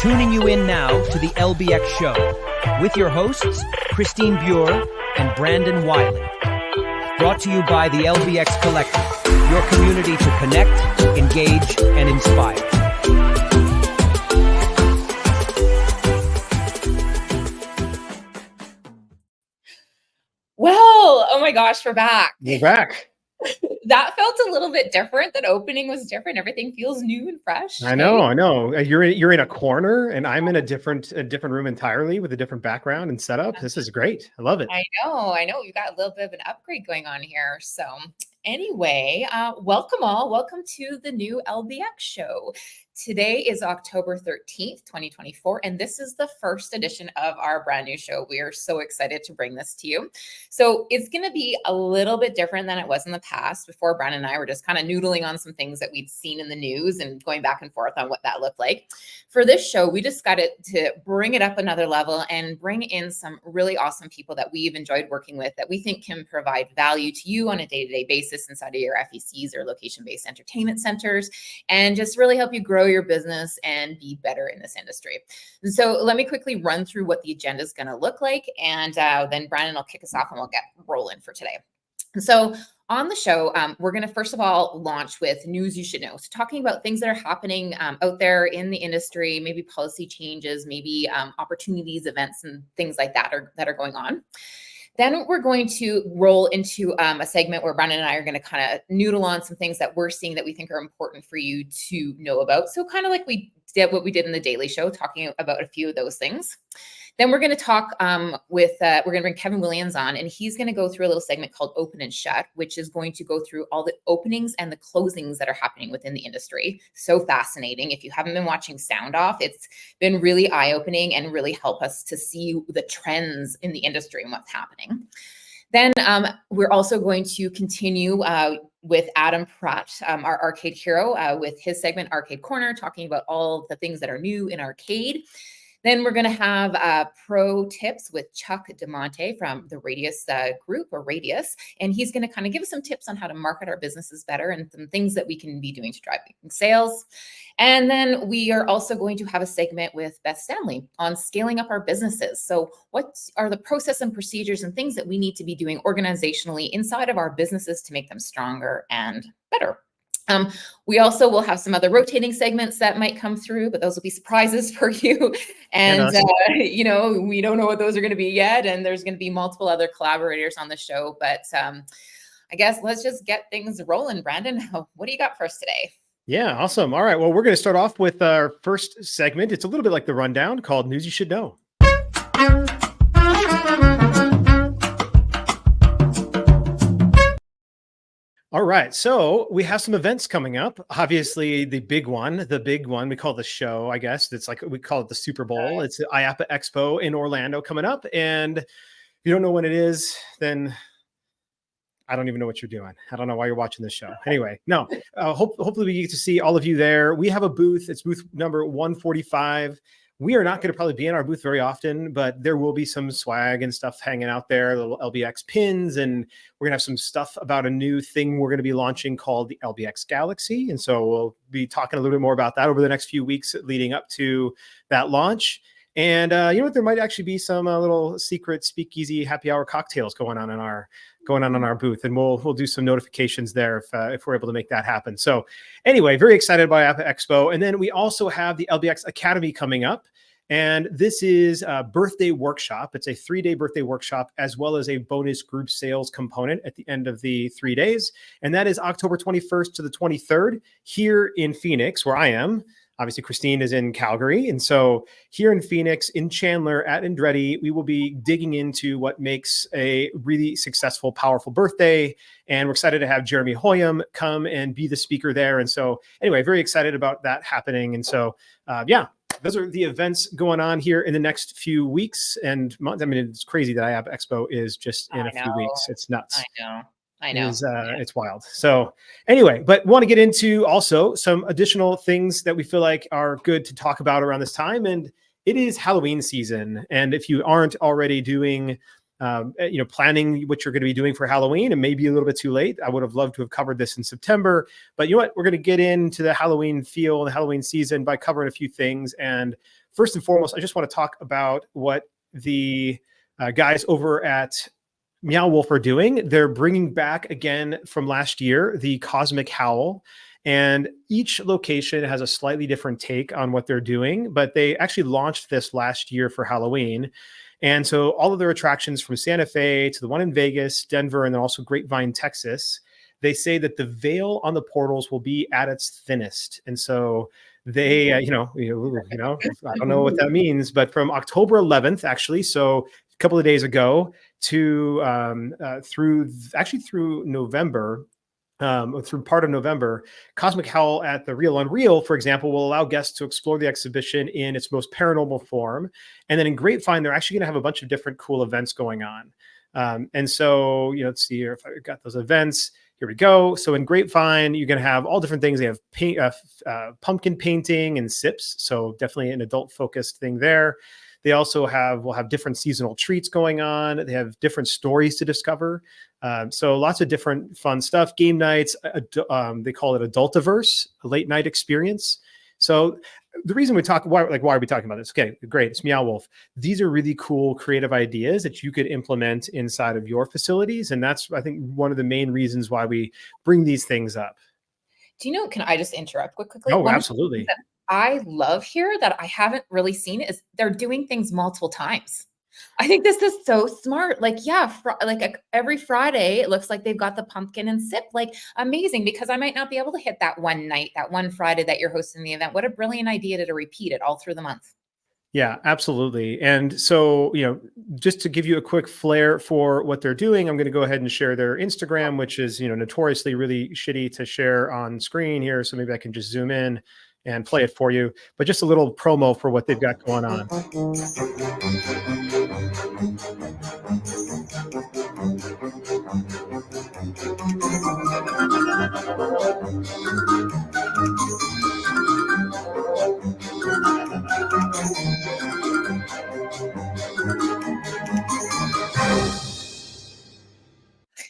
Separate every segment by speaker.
Speaker 1: Tuning you in now to the LBX Show with your hosts, Christine Buehrer and Brandon Wyling. Brought to you by the LBX Collective, your community to connect, engage, and inspire.
Speaker 2: Well, oh my gosh, we're back.
Speaker 3: We're back.
Speaker 2: That felt a little bit different. That opening was different. Everything feels new and fresh.
Speaker 3: I know. You're in a corner, and I'm in a different room entirely with a different background and setup. This is great. I love it.
Speaker 2: I know. You got a little bit of an upgrade going on here. So anyway, welcome all. Welcome to the new LBX show. Today is October 13th, 2024, and this is the first edition of our brand new show. We are so excited to bring this to you. So it's going to be a little bit different than it was in the past. Before, Brandon and I were just kind of noodling on some things that we'd seen in the news and going back and forth on what that looked like. For this show, we just got to bring it up another level and bring in some really awesome people that we've enjoyed working with that we think can provide value to you on a day-to-day basis inside of your FECs or location-based entertainment centers, and just really help you grow your business and be better in this industry. And so let me quickly run through what the agenda is going to look like, and then Brandon will kick us off and we'll get rolling for today. So on the show, we're going to first of all launch with news you should know. So talking about things that are happening out there in the industry, maybe policy changes, maybe opportunities, events, and things like that are going on. Then we're going to roll into a segment where Brandon and I are going to kind of noodle on some things that we're seeing that we think are important for you to know about. So kind of like we did what we did in the Daily Show, talking about a few of those things. Then we're going to talk we're going to bring Kevin Williams on, and he's going to go through a little segment called Open and Shut, which is going to go through all the openings and the closings that are happening within the industry. So fascinating. If you haven't been watching Sound Off, it's been really eye-opening and really help us to see the trends in the industry and what's happening. Then we're also going to continue with Adam Pratt, our arcade hero, with his segment Arcade Corner, talking about all the things that are new in arcade. Then we're going to have pro tips with Chuck DeMonte from the Radius group, or Radius, and he's going to kind of give us some tips on how to market our businesses better and some things that we can be doing to drive sales. And then we are also going to have a segment with Beth Stanley on scaling up our businesses. So what are the process and procedures and things that we need to be doing organizationally inside of our businesses to make them stronger and better? We also will have some other rotating segments that might come through, but those will be surprises for you. And, we don't know what those are going to be yet. And there's going to be multiple other collaborators on the show. But I guess let's just get things rolling. Brandon, what do you got for us today?
Speaker 3: Yeah, awesome. All right. Well, we're going to start off with our first segment. It's a little bit like the rundown called News You Should Know. All right, so we have some events coming up. Obviously, the big one we call the show, I guess. It's like we call it the Super Bowl. It's the IAAPA Expo in Orlando coming up. And if you don't know when it is, then I don't even know what you're doing. I don't know why you're watching this show. Anyway, no, hopefully we get to see all of you there. We have a booth. It's booth number 145. We are not going to probably be in our booth very often, but there will be some swag and stuff hanging out there, little LBX pins, and we're going to have some stuff about a new thing we're going to be launching called the LBX Galaxy. And so we'll be talking a little bit more about that over the next few weeks leading up to that launch. And you know what? There might actually be some little secret speakeasy happy hour cocktails going on in our booth, and we'll do some notifications there if we're able to make that happen. So anyway, very excited about IAAPA Expo. And then we also have the LBX Academy coming up. And this is a birthday workshop. It's a 3-day birthday workshop, as well as a bonus group sales component at the end of the 3 days. And that is October 21st to the 23rd here in Phoenix, where I am. Obviously, Christine is in Calgary. And so here in Phoenix, in Chandler at Andretti, we will be digging into what makes a really successful, powerful birthday. And we're excited to have Jeremy Hoyam come and be the speaker there. And so anyway, very excited about that happening. And so, those are the events going on here in the next few weeks and months. I mean, it's crazy that IAAPA Expo is just in a few weeks. It's nuts.
Speaker 2: I know.
Speaker 3: It's wild. So anyway, but want to get into also some additional things that we feel like are good to talk about around this time. And it is Halloween season. And if you aren't already doing planning what you're going to be doing for Halloween, and maybe a little bit too late. I would have loved to have covered this in September, but you know what? We're going to get into the Halloween feel and the Halloween season by covering a few things. And first and foremost, I just want to talk about what the guys over at Meow Wolf are doing. They're bringing back again from last year the Cosmic Howl. And each location has a slightly different take on what they're doing, but they actually launched this last year for Halloween. And so all of their attractions from Santa Fe to the one in Vegas, Denver, and then also Grapevine, Texas, they say that the veil on the portals will be at its thinnest. And so they, I don't know what that means, but from October 11th, actually, so a couple of days ago to through November, through part of November, Cosmic Howl at the Real Unreal, for example, will allow guests to explore the exhibition in its most paranormal form. And then in Grapevine, they're actually going to have a bunch of different cool events going on. And so, let's see here if I got those events. Here we go. So in Grapevine, you're going to have all different things. They have pumpkin painting and sips. So definitely an adult focused thing there. They also will have different seasonal treats going on. They have different stories to discover. So lots of different fun stuff. Game nights, they call it Adultiverse, a late night experience. So the reason we talk, why are we talking about this? Okay, great. It's Meow Wolf. These are really cool, creative ideas that you could implement inside of your facilities. And that's, I think, one of the main reasons why we bring these things up.
Speaker 2: Do you know, can I just interrupt quickly?
Speaker 3: Oh, absolutely.
Speaker 2: I love here that I haven't really seen is they're doing things multiple times. I think this is so smart. Like, yeah, every Friday, it looks like they've got the pumpkin and sip. Like, amazing, because I might not be able to hit that one night, that one Friday that you're hosting the event. What a brilliant idea to repeat it all through the month.
Speaker 3: Yeah, absolutely. And so, just to give you a quick flair for what they're doing, I'm going to go ahead and share their Instagram, which is, notoriously really shitty to share on screen here. So maybe I can just zoom in and play it for you, but just a little promo for what they've got going on.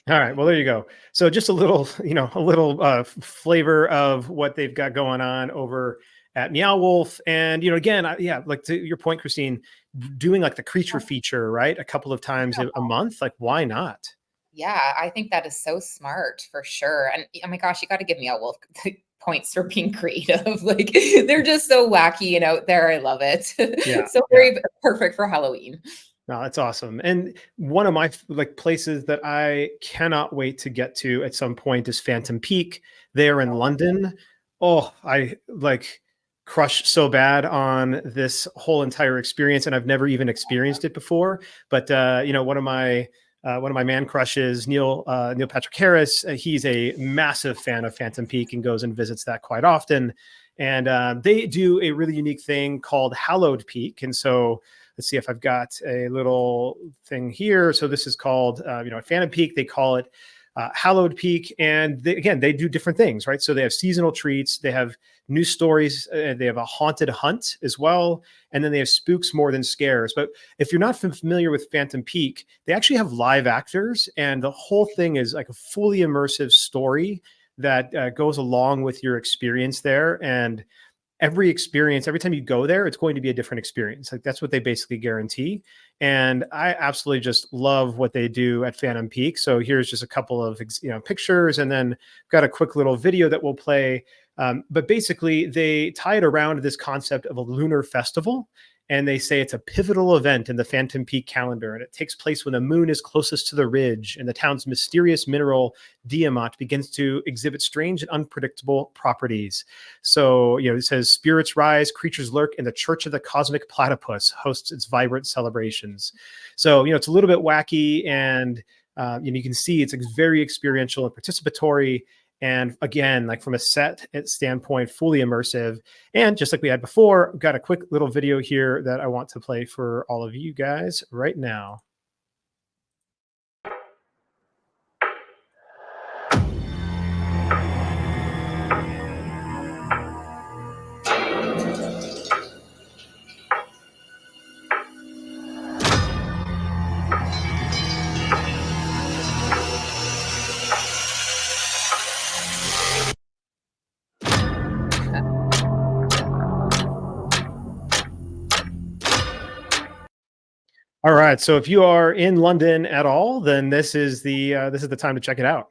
Speaker 3: All right. Well, there you go. So just a little, flavor of what they've got going on over at Meow Wolf. And, again, like to your point, Christine, doing like the creature feature, right? A couple of times a month. Like, why not?
Speaker 2: Yeah, I think that is so smart for sure. And oh my gosh, you got to give Meow Wolf points for being creative. Like, they're just so wacky and out there. I love it.
Speaker 3: Yeah,
Speaker 2: so very perfect for Halloween.
Speaker 3: No, that's awesome. And one of my places that I cannot wait to get to at some point is Phantom Peak there in London. Oh, I crush so bad on this whole entire experience, and I've never even experienced it before. But one of my man crushes, Neil Patrick Harris, he's a massive fan of Phantom Peak and goes and visits that quite often. And they do a really unique thing called Hallowed Peak, and so. Let's see if I've got a little thing here. So this is called, at Phantom Peak, they call it Hallowed Peak. And they do different things, right? So they have seasonal treats. They have new stories. They have a haunted hunt as well. And then they have spooks more than scares. But if you're not familiar with Phantom Peak, they actually have live actors. And the whole thing is like a fully immersive story that goes along with your experience there. And every time you go there, it's going to be a different experience. Like, that's what they basically guarantee. And I absolutely just love what they do at Phantom Peak. So here's just a couple of pictures, and then got a quick little video that we'll play. But basically, they tie it around this concept of a lunar festival. And they say it's a pivotal event in the Phantom Peak calendar. And it takes place when the moon is closest to the ridge and the town's mysterious mineral diamant begins to exhibit strange and unpredictable properties. So, it says spirits rise, creatures lurk, and the Church of the Cosmic Platypus hosts its vibrant celebrations. So, it's a little bit wacky, and, you can see it's very experiential and participatory. And again, like from a set standpoint, fully immersive. And just like we had before, I've got a quick little video here that I want to play for all of you guys right now. All right. So if you are in London at all, then this is the time to check it out.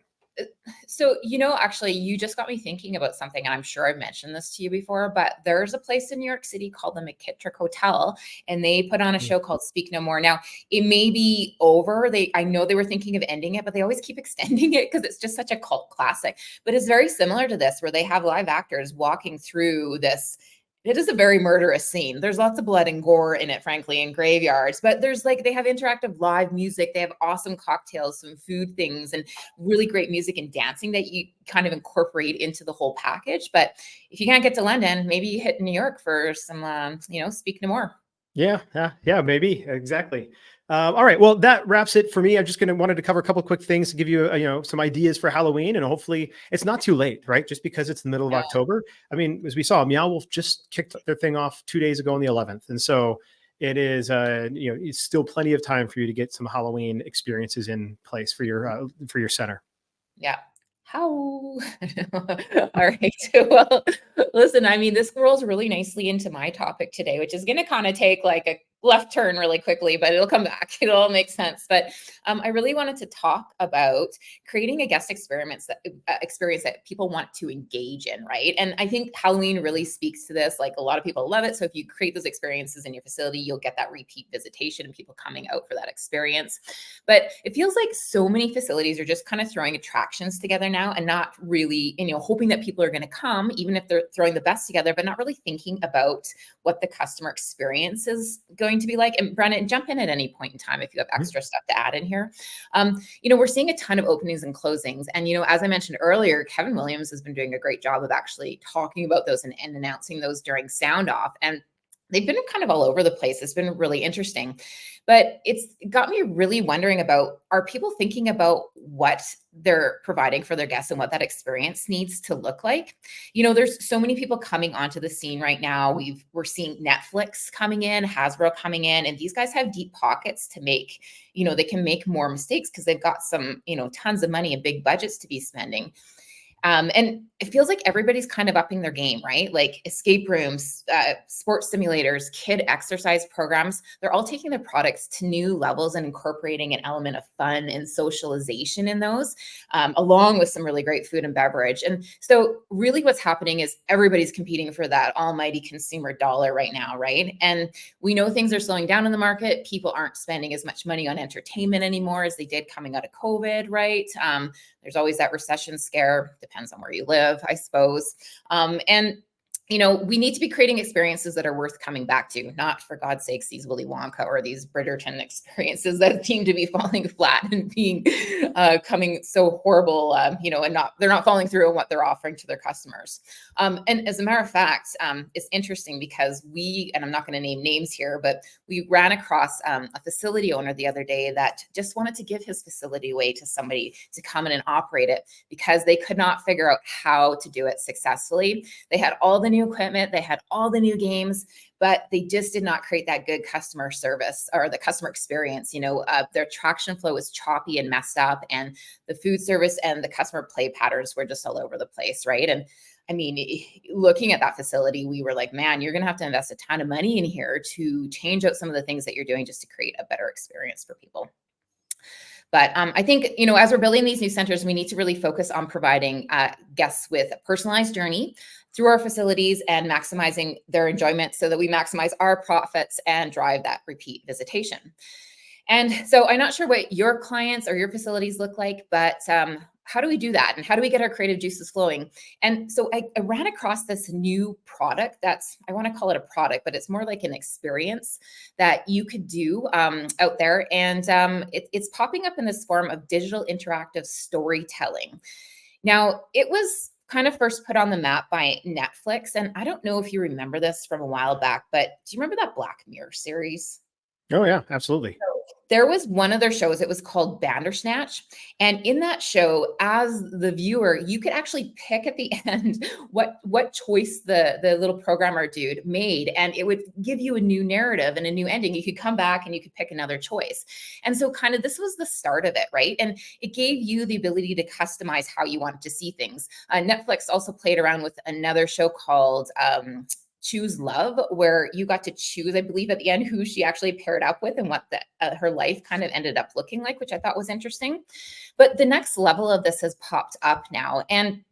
Speaker 2: So, actually, you just got me thinking about something, and I'm sure I've mentioned this to you before, but there's a place in New York City called the McKittrick Hotel, and they put on a show called Speak No More. Now, it may be over. I know they were thinking of ending it, but they always keep extending it because it's just such a cult classic. But it's very similar to this, where they have live actors walking through this. It is a very murderous scene. There's lots of blood and gore in it, frankly, in graveyards, but they have interactive live music. They have awesome cocktails, some food things, and really great music and dancing that you kind of incorporate into the whole package. But if you can't get to London, maybe you hit New York for some, Speak No More.
Speaker 3: Yeah, maybe. Exactly. All right. Well, that wraps it for me. I'm just wanted to cover a couple quick things to give you, some ideas for Halloween, and hopefully it's not too late, right? Just because it's the middle of October. I mean, as we saw, Meow Wolf just kicked their thing off 2 days ago on the 11th. And so it is, it's still plenty of time for you to get some Halloween experiences in place for your center.
Speaker 2: Yeah. How? All right. Well, listen, I mean, this rolls really nicely into my topic today, which is going to kind of take like a left turn really quickly, but it'll come back. It'll all make sense. But I really wanted to talk about creating a guest experience that people want to engage in, right? And I think Halloween really speaks to this. Like, a lot of people love it. So if you create those experiences in your facility, you'll get that repeat visitation and people coming out for that experience. But it feels like so many facilities are just kind of throwing attractions together now and not really, hoping that people are going to come, even if they're throwing the best together, but not really thinking about what the customer experience is going to be like. And Brennan, jump in at any point in time if you have extra stuff to add in here. We're seeing a ton of openings and closings. And, as I mentioned earlier, Kevin Williams has been doing a great job of actually talking about those and announcing those during sound off. And they've been kind of all over the place. It's been really interesting, but it's got me really wondering about, are people thinking about what they're providing for their guests and what that experience needs to look like? There's so many people coming onto the scene right now. We're seeing Netflix coming in, Hasbro coming in, and these guys have deep pockets to make, they can make more mistakes because they've got some, tons of money and big budgets to be spending. And it feels like everybody's kind of upping their game, right? Like escape rooms, sports simulators, kid exercise programs, they're all taking their products to new levels and incorporating an element of fun and socialization in those, along with some really great food and beverage. And so really what's happening is everybody's competing for that almighty consumer dollar right now, right? And we know things are slowing down in the market. People aren't spending as much money on entertainment anymore as they did coming out of COVID, right? There's always that recession scare, depends on where you live, I suppose. And we need to be creating experiences that are worth coming back to, not, for God's sakes, these Willy Wonka or these Bridgerton experiences that seem to be falling flat and being coming so horrible, and they're not following through on what they're offering to their customers. And as a matter of fact, it's interesting because and I'm not going to name names here, but we ran across a facility owner the other day that just wanted to give his facility away to somebody to come in and operate it because they could not figure out how to do it successfully. They had all the new equipment, they had all the new games, but they just did not create that good customer service or the customer experience. Their traction flow was choppy and messed up, and the food service and the customer play patterns were just all over the place, right? And I mean, looking at that facility, we were like, man, you're going to have to invest a ton of money in here to change out some of the things that you're doing just to create a better experience for people. But I think, as we're building these new centers, we need to really focus on providing guests with a personalized journey through our facilities and maximizing their enjoyment so that we maximize our profits and drive that repeat visitation. And so I'm not sure what your clients or your facilities look like, but how do we do that? And how do we get our creative juices flowing? And so I ran across this new product I want to call it a product, but it's more like an experience that you could do out there. And it's popping up in this form of digital interactive storytelling. Now, it was kind of first put on the map by Netflix. And I don't know if you remember this from a while back, but do you remember that Black Mirror series?
Speaker 3: Oh, yeah, absolutely.
Speaker 2: There was one of their shows, it was called Bandersnatch. And in that show, as the viewer, you could actually pick at the end what choice the little programmer dude made. And it would give you a new narrative and a new ending. You could come back and you could pick another choice. And so kind of this was the start of it, right? And it gave you the ability to customize how you wanted to see things. Netflix also played around with another show called Choose Love, where you got to choose, I believe at the end, who she actually paired up with and what her life kind of ended up looking like, which I thought was interesting. But the next level of this has popped up now. And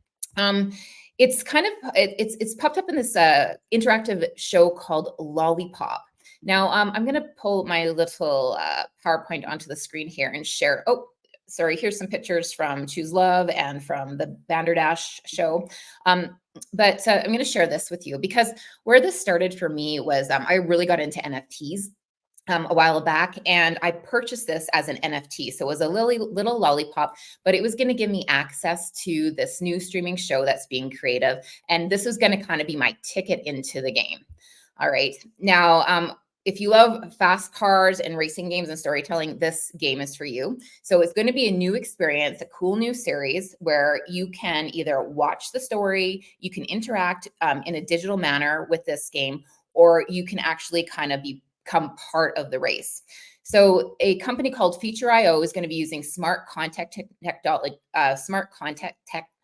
Speaker 2: it's kind of, it's popped up in this interactive show called Lollipop. Now, I'm going to pull my little PowerPoint onto the screen here and share. Oh, sorry, here's some pictures from Choose Love and from the Banderdash show. But I'm going to share this with you because where this started for me was I really got into NFTs a while back, and I purchased this as an NFT. So it was a little lollipop, but it was going to give me access to this new streaming show that's being creative. And this was going to kind of be my ticket into the game. All right. Now, if you love fast cars and racing games and storytelling, this game is for you. So it's going to be a new experience, a cool new series where you can either watch the story, you can interact in a digital manner with this game, or you can actually kind of become part of the race. So a company called Feature.io is going to be using smart content technology, oh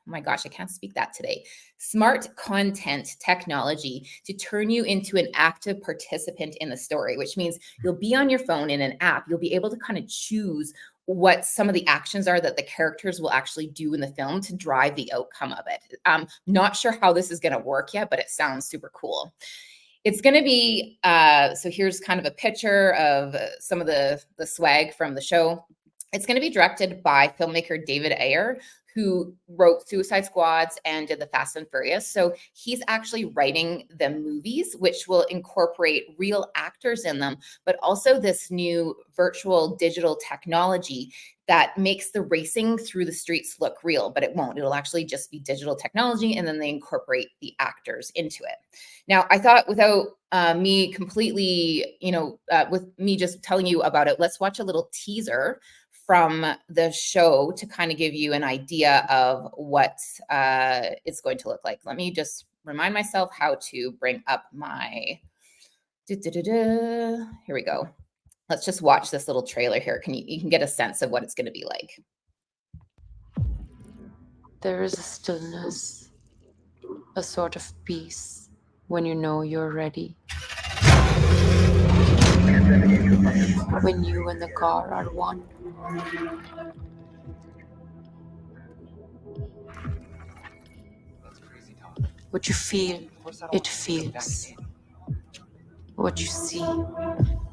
Speaker 2: my gosh, I can't speak that today. Smart content technology to turn you into an active participant in the story, which means you'll be on your phone in an app. You'll be able to kind of choose what some of the actions are that the characters will actually do in the film to drive the outcome of it. Not sure how this is going to work yet, but it sounds super cool. It's going to be, so here's kind of a picture of some of the swag from the show. It's going to be directed by filmmaker David Ayer, who wrote Suicide Squads and did the Fast and Furious. So he's actually writing the movies, which will incorporate real actors in them, but also this new virtual digital technology that makes the racing through the streets look real, but it won't. It'll actually just be digital technology, and then they incorporate the actors into it. Now, I thought without me completely, with me just telling you about it, let's watch a little teaser from the show to kind of give you an idea of what it's going to look like. Let me just remind myself how to bring up my, here we go. Let's just watch this little trailer here. You can get a sense of what it's going to be like.
Speaker 4: There is a stillness, a sort of peace when you know you're ready. When you and the car are one. What you feel, it feels. What you see,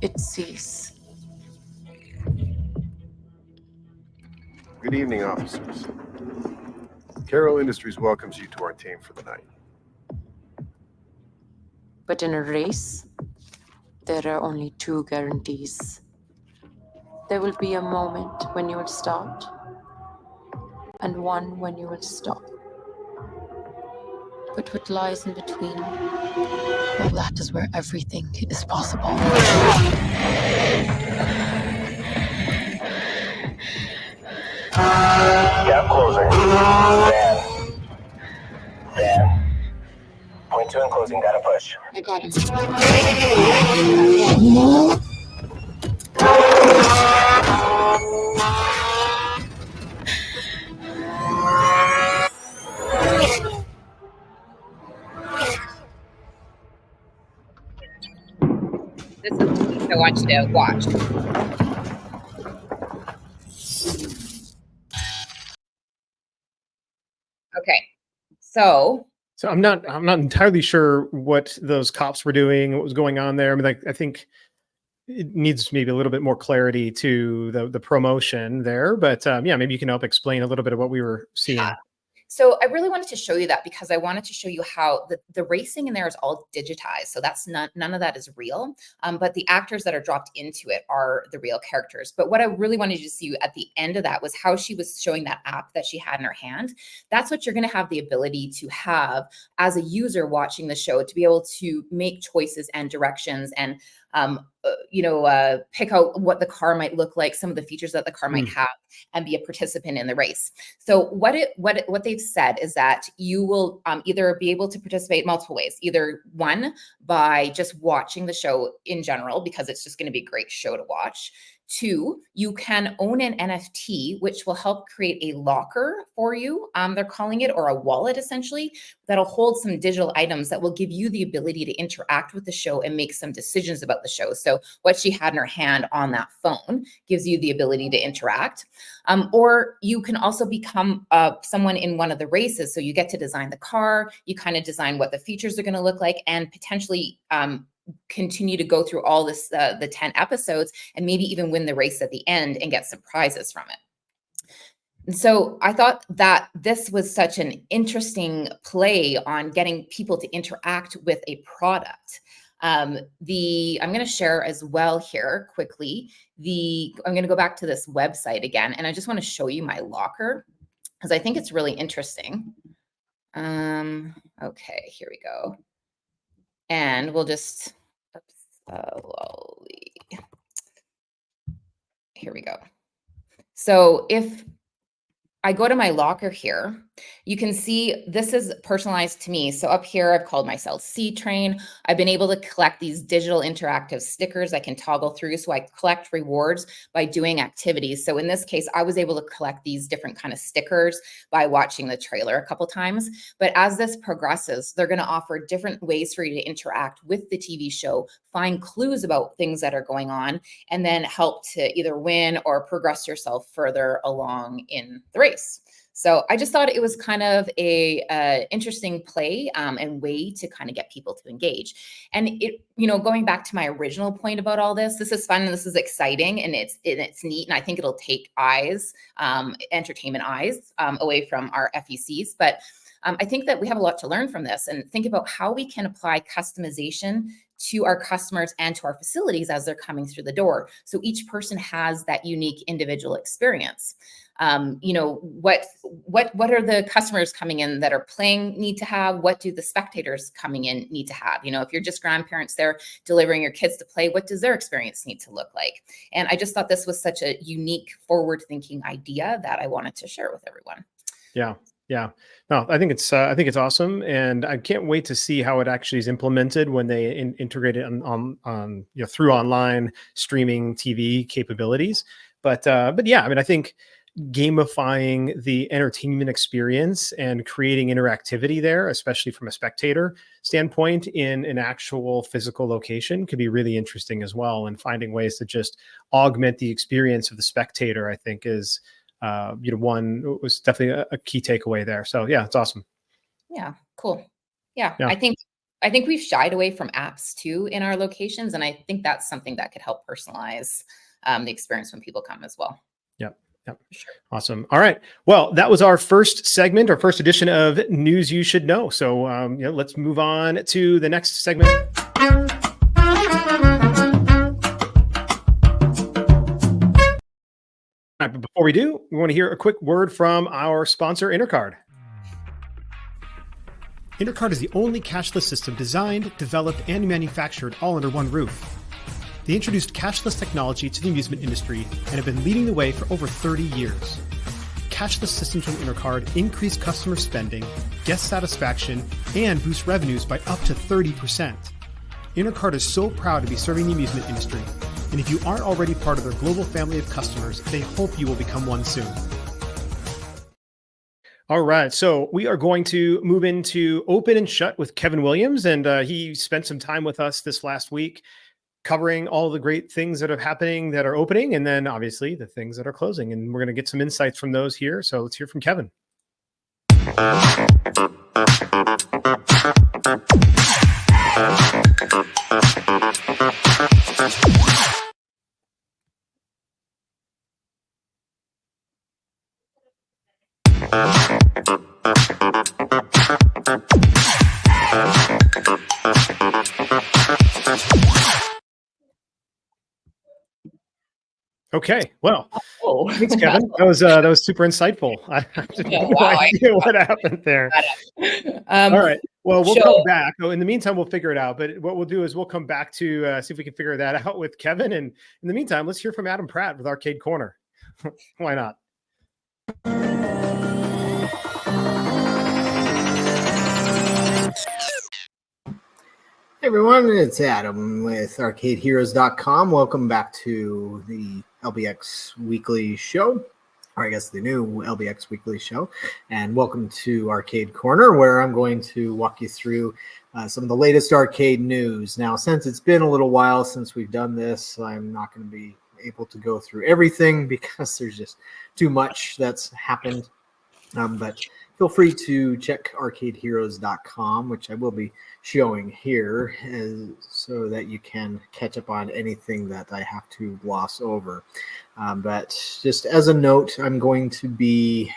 Speaker 4: it sees.
Speaker 5: Good evening, officers. Carroll Industries welcomes you to our team for the night.
Speaker 4: But in a race, there are only two guarantees. There will be a moment when you will start, and one when you will stop. But what lies in between, well, that is where everything is possible.
Speaker 6: Gap closing. Van. Point 2 and closing. Gotta push.
Speaker 4: I got him.
Speaker 2: This is the piece I want you to watch. Okay, so
Speaker 3: I'm not entirely sure what those cops were doing, what was going on there. I mean, I think it needs maybe a little bit more clarity to the promotion there, but yeah, maybe you can help explain a little bit of what we were seeing.
Speaker 2: So I really wanted to show you that because I wanted to show you how the racing in there is all digitized. So that's none of that is real, but the actors that are dropped into it are the real characters. But what I really wanted you to see at the end of that was how she was showing that app that she had in her hand. That's what you're going to have the ability to have as a user watching the show, to be able to make choices and directions and pick out what the car might look like, some of the features that the car might have, and be a participant in the race. So what they've said is that you will either be able to participate multiple ways. Either one, by just watching the show in general, because it's just going to be a great show to watch. 2, you can own an NFT, which will help create a locker for you. They're calling it, or a wallet essentially, that'll hold some digital items that will give you the ability to interact with the show and make some decisions about the show. So what she had in her hand on that phone gives you the ability to interact. Or you can also become someone in one of the races. So you get to design the car, you kind of design what the features are going to look like, and potentially continue to go through all this, the 10 episodes, and maybe even win the race at the end and get some prizes from it. And so I thought that this was such an interesting play on getting people to interact with a product. I'm going to share as well here quickly. I'm going to go back to this website again, and I just want to show you my locker because I think it's really interesting. Okay, here we go. And we'll just, here we go. So if I go to my locker here, you can see this is personalized to me. So up here, I've called myself C-Train. I've been able to collect these digital interactive stickers I can toggle through. So I collect rewards by doing activities. So in this case, I was able to collect these different kind of stickers by watching the trailer a couple times. But as this progresses, they're going to offer different ways for you to interact with the TV show, find clues about things that are going on, and then help to either win or progress yourself further along in the race. So I just thought it was kind of a interesting play and way to kind of get people to engage. And it, going back to my original point about all this is fun and this is exciting and it's neat. And I think it'll take entertainment eyes away from our FECs. But I think that we have a lot to learn from this and think about how we can apply customization to our customers and to our facilities as they're coming through the door. So each person has that unique individual experience. What are the customers coming in that are playing need to have? What do the spectators coming in need to have? If you're just grandparents there delivering your kids to play, what does their experience need to look like? And I just thought this was such a unique, forward-thinking idea that I wanted to share with everyone.
Speaker 3: Yeah. Yeah, no, I think it's awesome, and I can't wait to see how it actually is implemented when they integrate it on through online streaming TV capabilities. But yeah, I mean, I think gamifying the entertainment experience and creating interactivity there, especially from a spectator standpoint in an actual physical location, could be really interesting as well. And finding ways to just augment the experience of the spectator, I think is. One was definitely a key takeaway there. So yeah, it's awesome.
Speaker 2: Yeah, cool. Yeah. I think we've shied away from apps too in our locations, and I think that's something that could help personalize the experience when people come as well.
Speaker 3: Yep. Sure. Awesome. All right. Well, that was our first segment, our first edition of News You Should Know. So let's move on to the next segment. But before we do, we want to hear a quick word from our sponsor, Intercard. Intercard is the only cashless system designed, developed, and manufactured all under one roof. They introduced cashless technology to the amusement industry and have been leading the way for over 30 years. Cashless systems from Intercard increase customer spending, guest satisfaction, and boost revenues by up to 30%. Intercard is so proud to be serving the amusement industry, and if you aren't already part of their global family of customers, they hope you will become one soon. All right, so we are going to move into Open and Shut with Kevin Williams, and he spent some time with us this last week covering all the great things that are happening that are opening, and then obviously the things that are closing, and we're going to get some insights from those here. So let's hear from Kevin. Okay, well, thanks, Kevin. That was super insightful. I have no idea what happened there. All right. Well, we'll come back. In the meantime, we'll figure it out. But what we'll do is we'll come back to see if we can figure that out with Kevin. And in the meantime, let's hear from Adam Pratt with Arcade Corner. Why not?
Speaker 7: Hey everyone, it's Adam with ArcadeHeroes.com. Welcome back to the LBX Weekly Show, or I guess the new LBX Weekly Show. And welcome to Arcade Corner, where I'm going to walk you through some of the latest arcade news. Now, since it's been a little while since we've done this, I'm not going to be able to go through everything because there's just too much that's happened. But feel free to check arcadeheroes.com, which I will be showing here, so that you can catch up on anything that I have to gloss over. But just as a note, I'm going to be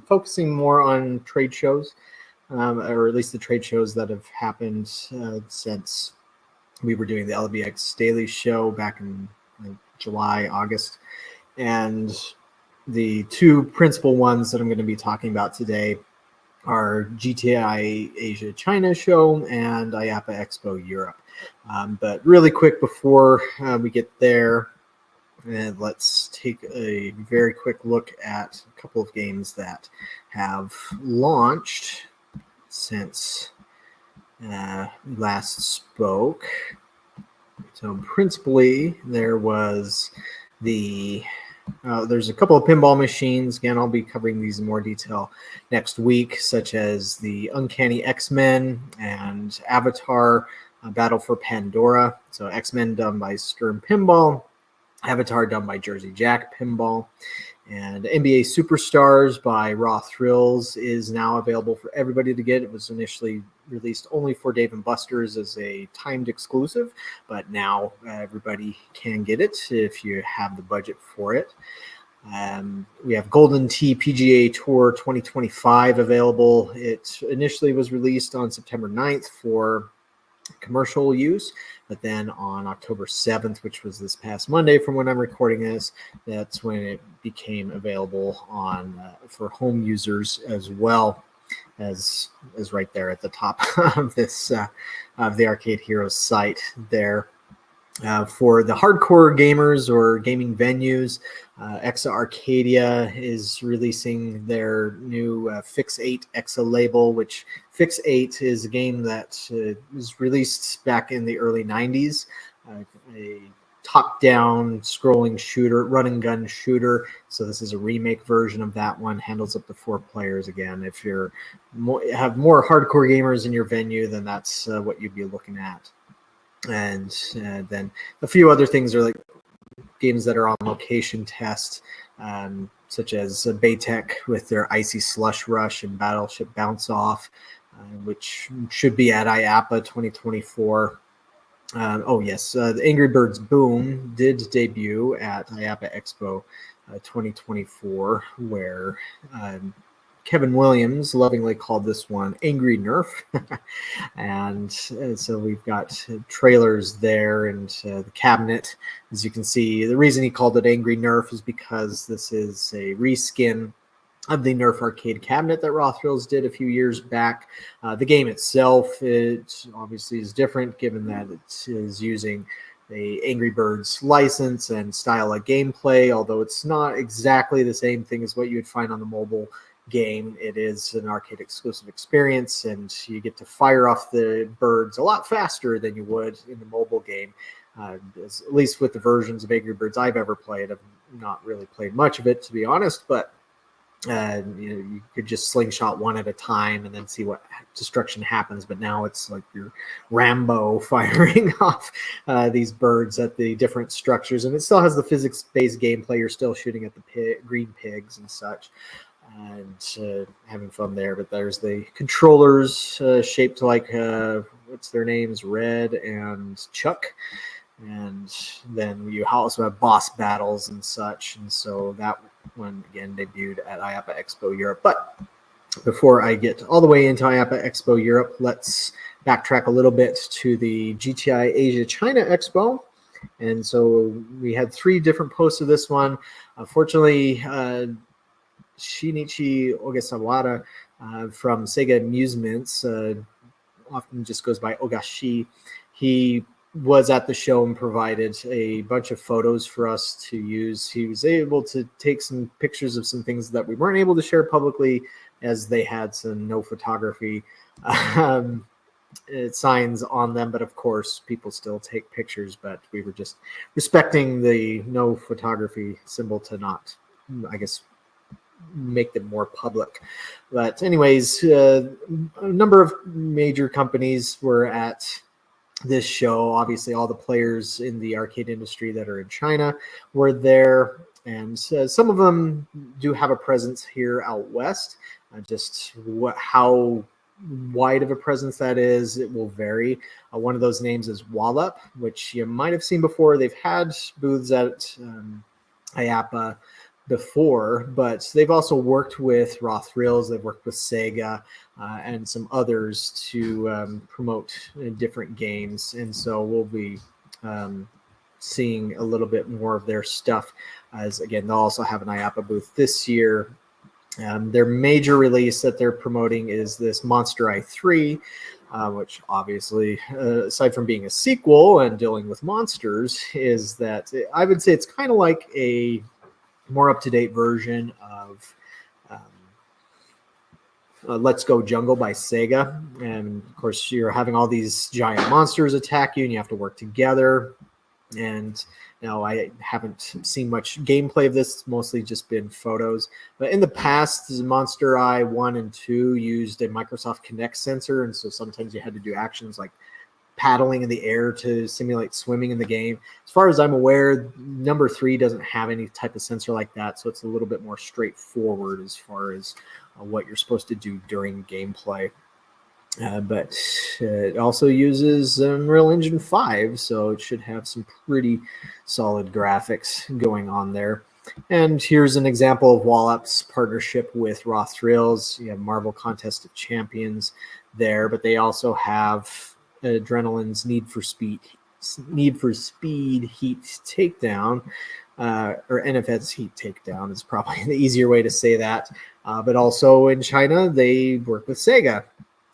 Speaker 7: focusing more on trade shows, or at least the trade shows that have happened since we were doing the LBX Daily Show back in July, August. And the two principal ones that I'm going to be talking about today are GTI Asia China Show and IAAPA Expo Europe. But really quick before we get there, let's take a very quick look at a couple of games that have launched since last spoke. So principally, there was there's a couple of pinball machines. Again, I'll be covering these in more detail next week, such as the Uncanny X-Men and Avatar Battle for Pandora. So X-Men done by Stern Pinball, Avatar done by Jersey Jack Pinball, and NBA Superstars by Raw Thrills is now available for everybody to get. It was initially released only for Dave & Buster's as a timed exclusive, but now everybody can get it if you have the budget for it. We have Golden Tee PGA Tour 2025 available. It initially was released on September 9th for commercial use, but then on October 7th, which was this past Monday from when I'm recording this, that's when it became available on for home users as well, as right there at the top of this of the Arcade Heroes site there. For the hardcore gamers or gaming venues, Exa Arcadia is releasing their new Fix 8 Exa label, which Fix 8 is a game that was released back in the early 90s, a top-down scrolling shooter, run-and-gun shooter. So this is a remake version of that one, handles up to 4 players again. If you have more hardcore gamers in your venue, then that's what you'd be looking at. And then a few other things are like games that are on location test, such as Baytech with their Icy Slush Rush and Battleship Bounce Off, which should be at IAAPA 2024. The Angry Birds Boom did debut at IAAPA Expo 2024, where Kevin Williams lovingly called this one Angry Nerf. and so we've got trailers there, and the cabinet, as you can see, the reason he called it Angry Nerf is because this is a reskin of the Nerf arcade cabinet that Raw Thrills did a few years back. The game itself, it obviously is different given that it is using the Angry Birds license and style of gameplay, although it's not exactly the same thing as what you would find on the mobile game. It is an arcade exclusive experience, and you get to fire off the birds a lot faster than you would in the mobile game. At least with the versions of Angry Birds I've ever played. I've not really played much of it, to be honest, but you could just slingshot one at a time and then see what destruction happens. But now it's like you're Rambo firing off these birds at the different structures, and it still has the physics-based gameplay. You're still shooting at the green pigs and such, and having fun there. But there's the controllers shaped like what's their names, Red and Chuck. And then you also have boss battles and such. And so that one, again, debuted at IAAPA Expo Europe. But before I get all the way into IAAPA Expo Europe, let's backtrack a little bit to the GTI Asia China Expo. And so we had 3 different posts of this one. Unfortunately, Shinichi Ogasawara from Sega Amusements, often just goes by Ogashi. He was at the show and provided a bunch of photos for us to use. He was able to take some pictures of some things that we weren't able to share publicly, as they had some no photography signs on them, but of course people still take pictures, but we were just respecting the no photography symbol to not, I guess, make them more public. But anyways, a number of major companies were at this show. Obviously, all the players in the arcade industry that are in China were there, and some of them do have a presence here out west. Just how wide of a presence that is, it will vary. One of those names is Wallop, which you might have seen before. They've had booths at IAAPA before, but they've also worked with Raw Thrills, they've worked with Sega, and some others to promote different games. And so we'll be seeing a little bit more of their stuff, as again, they'll also have an IAAPA booth this year. Their major release that they're promoting is this Monster Eye 3, which obviously, aside from being a sequel and dealing with monsters, is that I would say it's kind of like a more up-to-date version of Let's Go Jungle by Sega. And of course, you're having all these giant monsters attack you and you have to work together. And now I haven't seen much gameplay of this. It's mostly just been photos. But in the past, Monster Eye 1 and 2 used a Microsoft Kinect sensor. And so sometimes you had to do actions like paddling in the air to simulate swimming in the game. As far as I'm aware, number 3 doesn't have any type of sensor like that, so it's a little bit more straightforward as far as what you're supposed to do during gameplay. But it also uses Unreal Engine 5, so it should have some pretty solid graphics going on there. And here's an example of Wallop's partnership with Raw Thrills. You have Marvel Contest of Champions there, but they also have Adrenaline's Need for Speed Heat Takedown, or NFS Heat Takedown is probably the easier way to say that. But also in China, they work with Sega.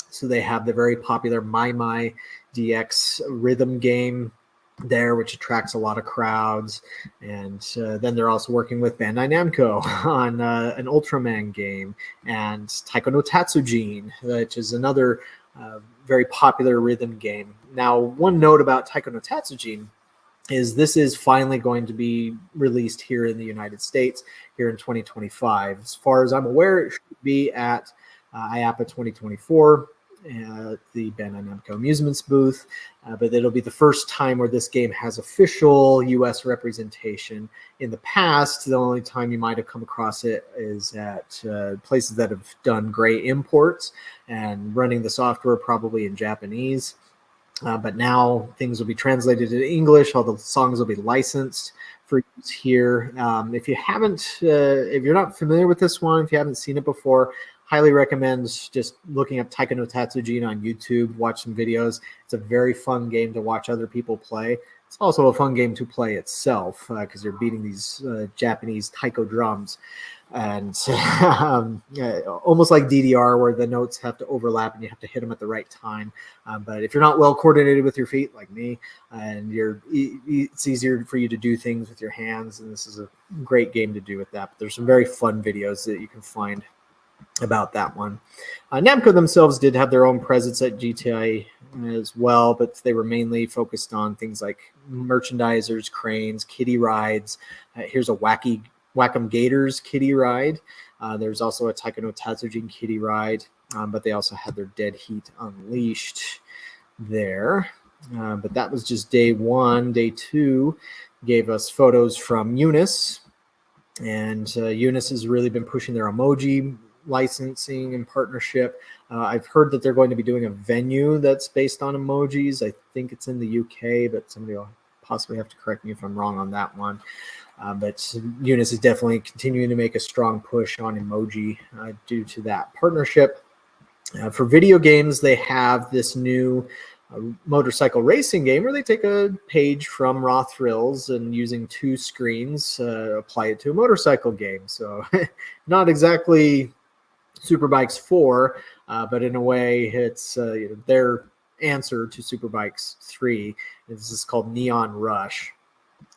Speaker 7: So they have the very popular My DX rhythm game there, which attracts a lot of crowds. And then they're also working with Bandai Namco on an Ultraman game, and Taiko no Tatsujin, which is another very popular rhythm game. Now, one note about Taiko no Tatsujin is this is finally going to be released here in the United States here in 2025. As far as I'm aware, it should be at IAAPA 2024. The Bandai Namco Amusements booth, but it'll be the first time where this game has official U.S. representation. In the past, the only time you might have come across it is at places that have done gray imports and running the software probably in Japanese. But now things will be translated into English. All the songs will be licensed for use here. If you're not familiar with this one, if you haven't seen it before, highly recommend just looking up Taiko no Tatsujin on YouTube, watch some videos. It's a very fun game to watch other people play. It's also a fun game to play itself because you're beating these Japanese taiko drums. And almost like DDR, where the notes have to overlap and you have to hit them at the right time. But if you're not well coordinated with your feet, like me, and it's easier for you to do things with your hands, and this is a great game to do with that. But there's some very fun videos that you can find about that one. Namco themselves did have their own presence at GTI as well, but they were mainly focused on things like merchandisers, cranes, kiddie rides. Here's a Whack-'em Gators kiddie ride. There's also a Taiko no Tatsujin kiddie ride, but they also had their Dead Heat Unleashed there. But that was just day one. Day two gave us photos from Eunice, and Eunice has really been pushing their emoji licensing and partnership. I've heard that they're going to be doing a venue that's based on emojis. I think it's in the UK, but somebody will possibly have to correct me if I'm wrong on that one. But Eunice is definitely continuing to make a strong push on emoji due to that partnership. For video games, they have this new motorcycle racing game where they take a page from Raw Thrills and using two screens apply it to a motorcycle game. So not exactly Superbikes 4, but in a way it's their answer to Superbikes 3. This is called Neon Rush.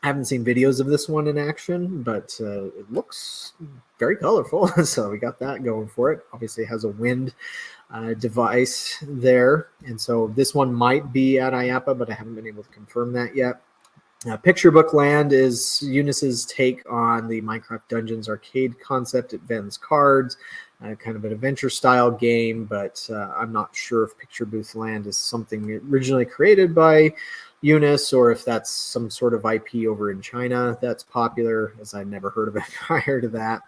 Speaker 7: I haven't seen videos of this one in action, but it looks very colorful. So we got that going for it. Obviously it has a wind device there. And so this one might be at IAAPA, but I haven't been able to confirm that yet. Picture Book Land is Eunice's take on the Minecraft Dungeons arcade concept. It vends cards, kind of an adventure style game, but I'm not sure if Picture Booth Land is something originally created by Eunice or if that's some sort of IP over in China that's popular, as I'd never heard of it prior to that.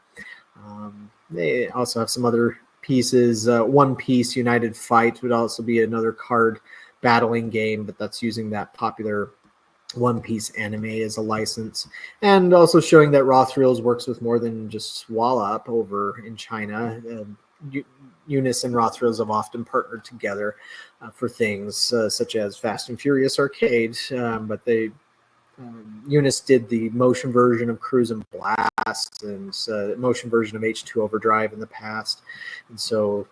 Speaker 7: They also have some other pieces. One Piece United Fight would also be another card battling game, but that's using that popular One Piece anime as a license, and also showing that Roth Reels works with more than just Wallop over in China. Eunice and Roth Reels have often partnered together for things such as Fast and Furious Arcade, but they Eunice did the motion version of Cruise and Blast and motion version of H2 Overdrive in the past, and so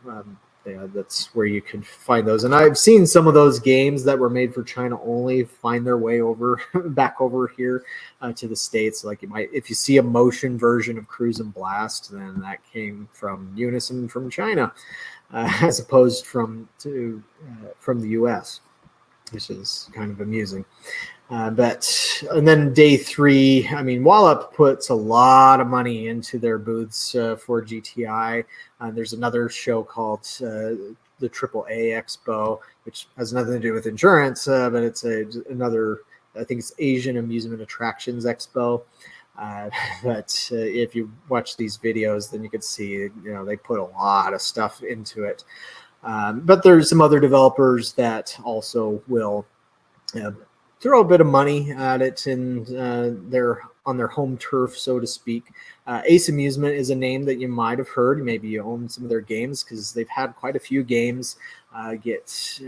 Speaker 7: yeah, that's where you can find those. And I've seen some of those games that were made for China only find their way over back over here to the States. Like you might, if you see a motion version of Cruise and Blast, then that came from Eunice and from China, as opposed from the US, which is kind of amusing. And then day 3, I mean, Wallop puts a lot of money into their booths for GTI. There's another show called the AAA Expo, which has nothing to do with insurance, but it's another, I think it's Asian Amusement Attractions Expo. But if you watch these videos, then you can see, they put a lot of stuff into it. But there's some other developers that also will throw a bit of money at it in on their home turf, so to speak. Ace Amusement is a name that you might have heard. Maybe you own some of their games because they've had quite a few games get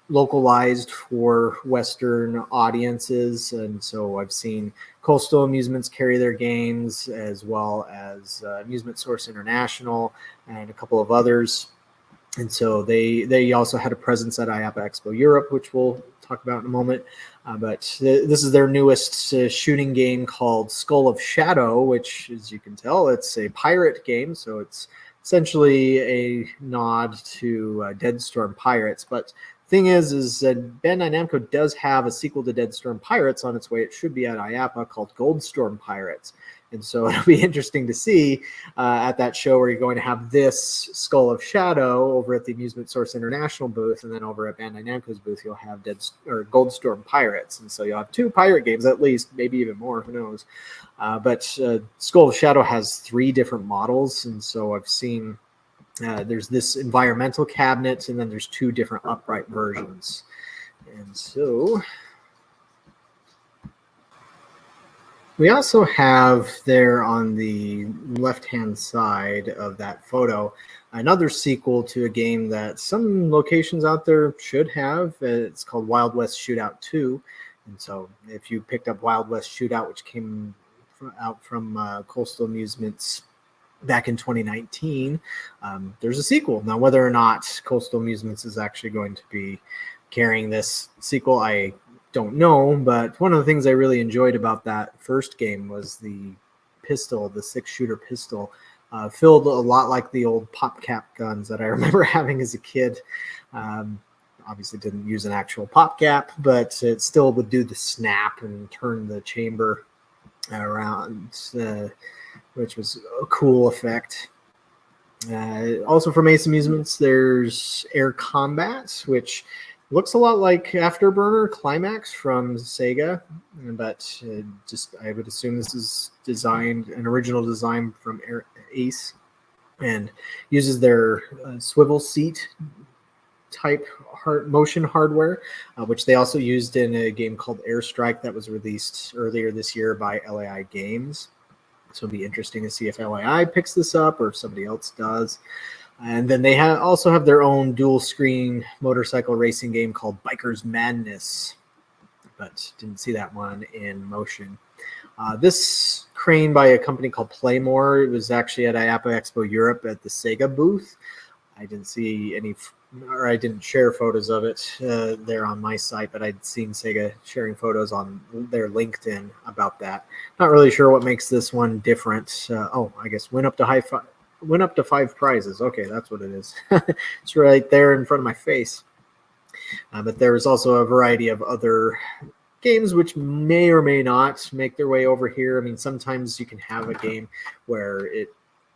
Speaker 7: localized for Western audiences. And so I've seen Coastal Amusements carry their games, as well as Amusement Source International and a couple of others. And so they also had a presence at IAAPA Expo Europe, which we'll talk about in a moment. But this is their newest shooting game called Skull of Shadow, which, as you can tell, it's a pirate game. So it's essentially a nod to Dead Storm Pirates. But the thing is that Bandai Namco does have a sequel to Dead Storm Pirates on its way. It should be at IAAPA, called Goldstorm Pirates. And so it'll be interesting to see at that show where you're going to have this Skull of Shadow over at the Amusement Source International booth, and then over at Bandai Namco's booth you'll have Goldstorm Pirates. And so you'll have 2 pirate games at least, maybe even more, who knows. But Skull of Shadow has 3 different models, and so I've seen there's this environmental cabinet, and then there's 2 different upright versions. And so we also have there on the left-hand side of that photo another sequel to a game that some locations out there should have. It's called Wild West Shootout 2. And so if you picked up Wild West Shootout, which came out from Coastal Amusements back in 2019, there's a sequel. Now, whether or not Coastal Amusements is actually going to be carrying this sequel, I don't know, but one of the things I really enjoyed about that first game was the pistol, the 6-shooter pistol, filled a lot like the old pop cap guns that I remember having as a kid. Obviously didn't use an actual pop cap, but it still would do the snap and turn the chamber around, which was a cool effect. Also from Ace Amusements, there's Air Combat, which looks a lot like Afterburner Climax from Sega, but I would assume this is an original design from Ace, and uses their swivel seat type motion hardware, which they also used in a game called Airstrike that was released earlier this year by LAI Games. So it'll be interesting to see if LAI picks this up or if somebody else does. And then they also have their own dual-screen motorcycle racing game called Biker's Madness, but didn't see that one in motion. This crane by a company called Playmore, it was actually at IAAPA Expo Europe at the Sega booth. I didn't see I didn't share photos of it there on my site, but I'd seen Sega sharing photos on their LinkedIn about that. Not really sure what makes this one different. I guess Win Up to High Five. went up to 5 prizes. Okay, that's what it is. It's right there in front of my face. But there was also a variety of other games which may or may not make their way over here. I mean, sometimes you can have a game where it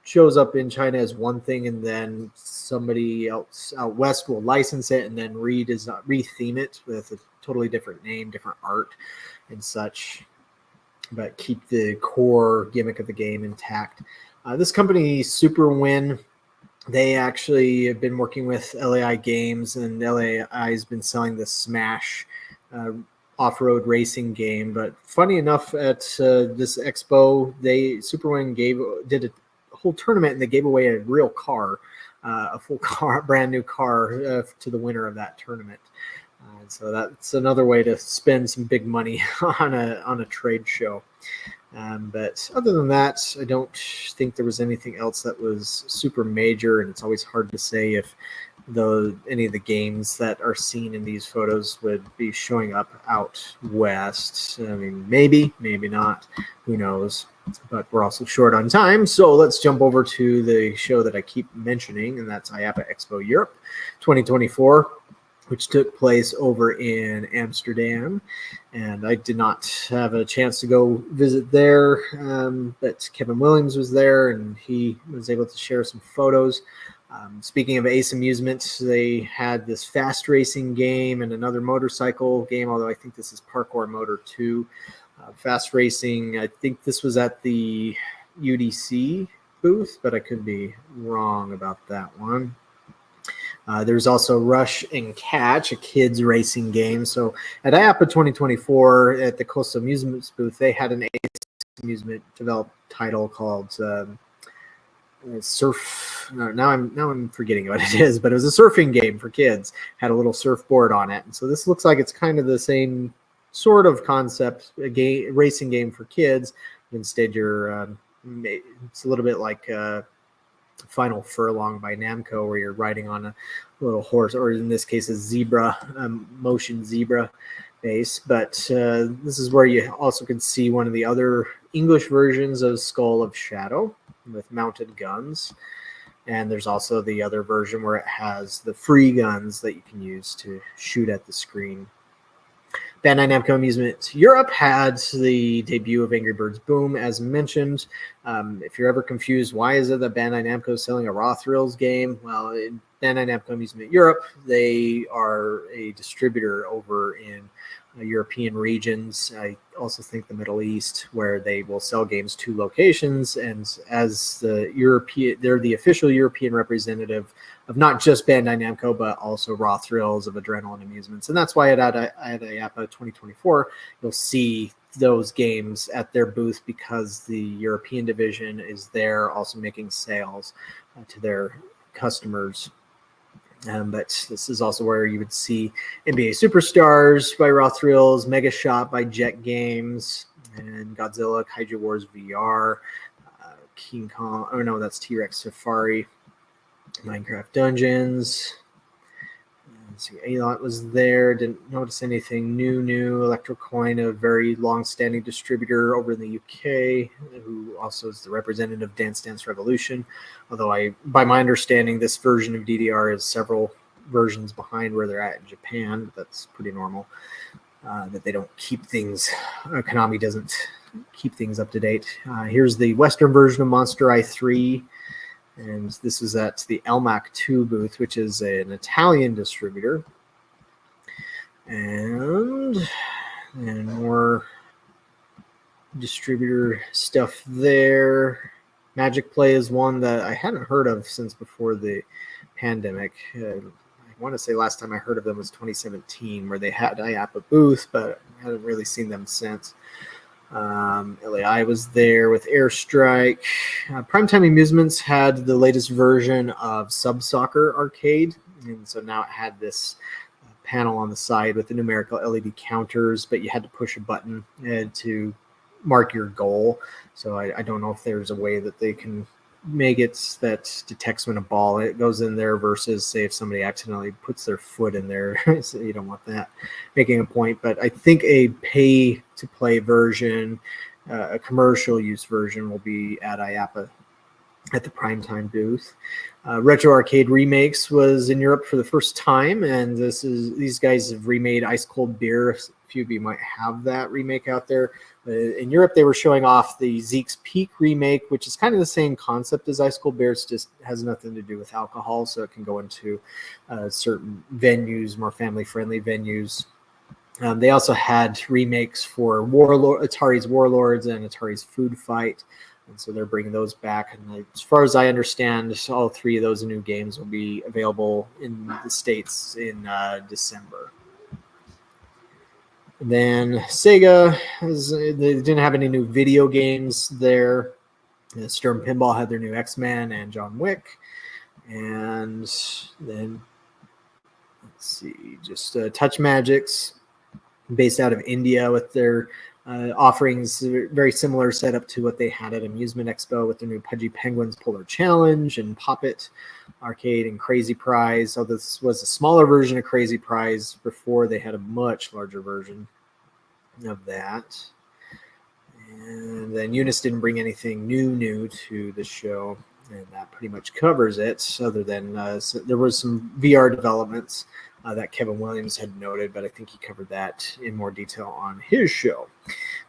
Speaker 7: shows up in China as one thing, and then somebody else out west will license it and then retheme it with a totally different name, different art, and such, but keep the core gimmick of the game intact. This company, Superwin, they actually have been working with LAI Games, and LAI has been selling the Smash off-road racing game. But funny enough, at this expo, Superwin did a whole tournament, and they gave away a real car, a full car, brand new car, to the winner of that tournament. So that's another way to spend some big money on a trade show. But other than that, I don't think there was anything else that was super major, and it's always hard to say if any of the games that are seen in these photos would be showing up out west. I mean, maybe not. Who knows? But we're also short on time, so let's jump over to the show that I keep mentioning, and that's IAAPA Expo Europe 2024. Which took place over in Amsterdam, and I did not have a chance to go visit there, but Kevin Williams was there, and he was able to share some photos. Speaking of Ace Amusement, they had this fast racing game and another motorcycle game, although I think this is Parkour Motor 2. Fast racing, I think this was at the UDC booth, but I could be wrong about that one. There's also Rush and Catch, a kids racing game. So at IAAPA 2024 at the Coastal Amusements booth, they had an Ace Amusement developed title called Surf. Now I'm forgetting what it is, but it was a surfing game for kids. Had a little surfboard on it, and so this looks like it's kind of the same sort of concept, racing game for kids. Instead, it's a little bit like Final Furlong by Namco, where you're riding on a little horse, or in this case a zebra, motion zebra base. But this is where you also can see one of the other English versions of Skull of Shadow with mounted guns. And there's also the other version where it has the free guns that you can use to shoot at the screen. Bandai Namco Amusement Europe had the debut of Angry Birds Boom, as mentioned. If you're ever confused, why is it that Bandai Namco is selling a Raw Thrills game? Well, in Bandai Namco Amusement Europe, they are a distributor over in European regions. I also think the Middle East, where they will sell games to locations, and as they're the official European representative of not just Bandai Namco, but also Raw Thrills of Adrenaline Amusements. And that's why at IAAPA 2024, you'll see those games at their booth, because the European division is there also making sales to their customers. But this is also where you would see NBA Superstars by Raw Thrills, Mega Shot by Jet Games, and Godzilla Kaiju Wars VR, King Kong, oh no, that's T-Rex Safari, Minecraft Dungeons. Let's see, A-Lot was there. Didn't notice anything new. Electrocoin, a very long-standing distributor over in the UK, who also is the representative of Dance Dance Revolution. Although by my understanding, this version of DDR is several versions behind where they're at in Japan. But that's pretty normal. That they don't keep things. Konami doesn't keep things up to date. Here's the Western version of Monster Eye 3. And this is at the LMAC 2 booth, which is an Italian distributor. And more distributor stuff there. Magic Play is one that I hadn't heard of since before the pandemic. I want to say last time I heard of them was 2017, where they had IAAPA booth, but I haven't really seen them since. LAI was there with Airstrike. Primetime Amusements had the latest version of Sub Soccer Arcade, and so now it had this panel on the side with the numerical LED counters, but you had to push a button to mark your goal. So I don't know if there's a way that they can make it that detects when a ball it goes in there, versus say if somebody accidentally puts their foot in there. So you don't want that, making a point. But I think a pay to play version, a commercial use version, will be at IAAPA at the primetime booth. Retro Arcade Remakes was in Europe for the first time, and these guys have remade Ice Cold Beer. A few of you might have that remake out there. In Europe, they were showing off the Zeke's Peak remake, which is kind of the same concept as Ice Cold Beer. It just has nothing to do with alcohol, so it can go into certain venues, more family-friendly venues. They also had remakes for Atari's Warlords and Atari's Food Fight. And so they're bringing those back. And as far as I understand, all three of those new games will be available in the States in December. And then Sega, they didn't have any new video games there. Sturm Pinball had their new X-Men and John Wick. And then, let's see, just Touch Magics, based out of India with their offerings, very similar setup to what they had at Amusement Expo with the new Pudgy Penguins Polar Challenge and Pop It Arcade and Crazy Prize. So this was a smaller version of Crazy Prize. Before they had a much larger version of that. And then Eunice didn't bring anything new to the show, and that pretty much covers it, other than so there was some VR developments that Kevin Williams had noted, but I think he covered that in more detail on his show.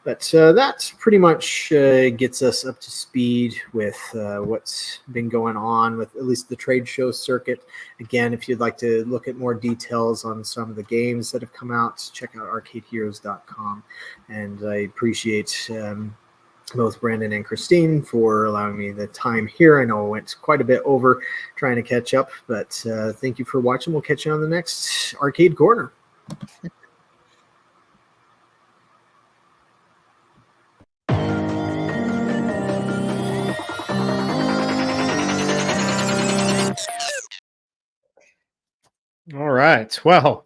Speaker 7: But that pretty much gets us up to speed with what's been going on with at least the trade show circuit. Again, if you'd like to look at more details on some of the games that have come out, check out arcadeheroes.com. And I appreciate both Brandon and Christine for allowing me the time here. I know I went quite a bit over trying to catch up, but thank you for watching. We'll catch you on the next Arcade Corner.
Speaker 3: All right. Well,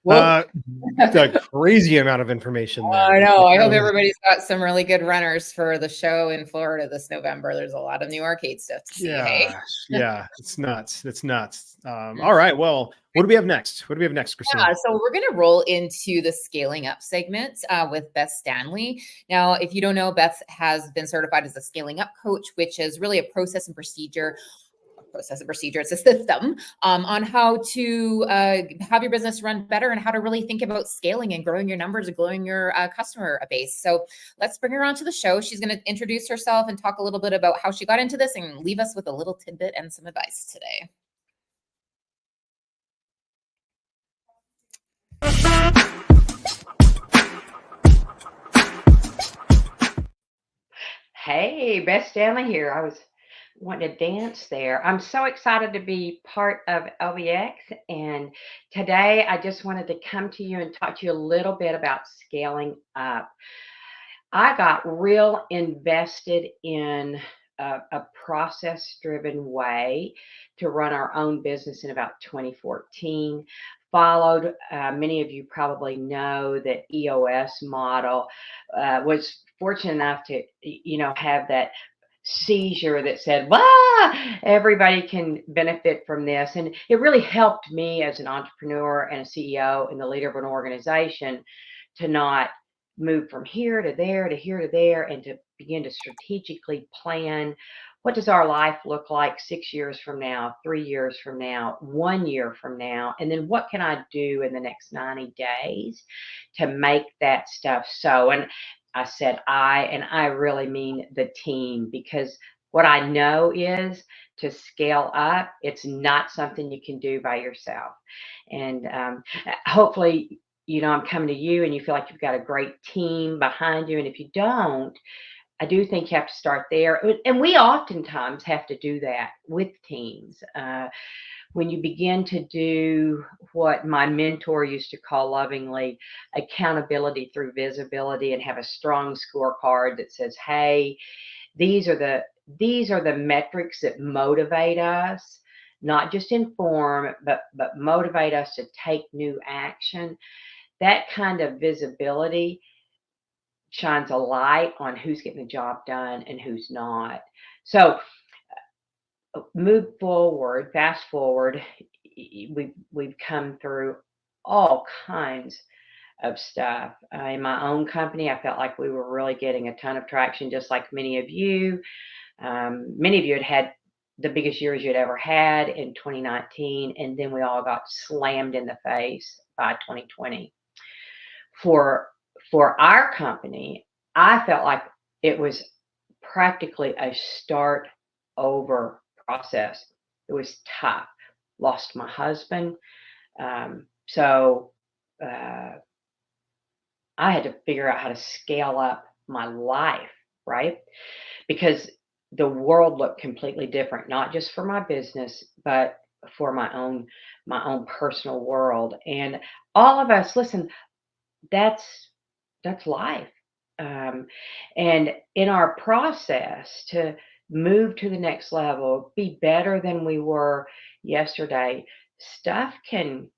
Speaker 3: the crazy amount of information there.
Speaker 2: I know. I hope everybody's got some really good runners for the show in Florida this November. There's a lot of new arcade stuff to see. Hey?
Speaker 3: Yeah, it's nuts. It's nuts. All right. Well, what do we have next? Christine?
Speaker 2: Yeah, so we're going to roll into the scaling up segment with Beth Stanley. Now, if you don't know, Beth has been certified as a scaling up coach, which is really a process and procedure. It's a system on how to have your business run better and how to really think about scaling and growing your numbers and growing your customer base. So let's bring her onto the show. She's going to introduce herself and talk a little bit about how she got into this and leave us with a little tidbit and some advice today.
Speaker 8: Hey, Beth Stanley here. I was wanting to dance there. I'm so excited to be part of LBX, and today I just wanted to come to you and talk to you a little bit about scaling up. I got real invested in a process-driven way to run our own business in about 2014. Followed, many of you probably know that EOS model. Was fortunate enough to, have that seizure that said, "Wow, everybody can benefit from this," and it really helped me as an entrepreneur and a CEO and the leader of an organization to not move from here to there to here to there, and to begin to strategically plan, what does our life look like 6 years from now, 3 years from now, 1 year from now, and then what can I do in the next 90 days to make that stuff so. And I said and I really mean the team, because what I know is to scale up, it's not something you can do by yourself. And hopefully, I'm coming to you and you feel like you've got a great team behind you. And if you don't, I do think you have to start there. And we oftentimes have to do that with teams. When you begin to do what my mentor used to call lovingly accountability through visibility, and have a strong scorecard that says, hey, these are the metrics that motivate us, not just inform, but motivate us to take new action. That kind of visibility shines a light on who's getting the job done and who's not. So fast forward, we've come through all kinds of stuff. In my own company, I felt like we were really getting a ton of traction, just like many of you. Many of you had the biggest years you'd ever had in 2019, and then we all got slammed in the face by 2020. For our company, I felt like it was practically a start over process. It was tough. Lost my husband. So I had to figure out how to scale up my life, right? Because the world looked completely different, not just for my business, but for my own personal world. And all of us, listen, that's life. And in our process to move to the next level, be better than we were yesterday, stuff can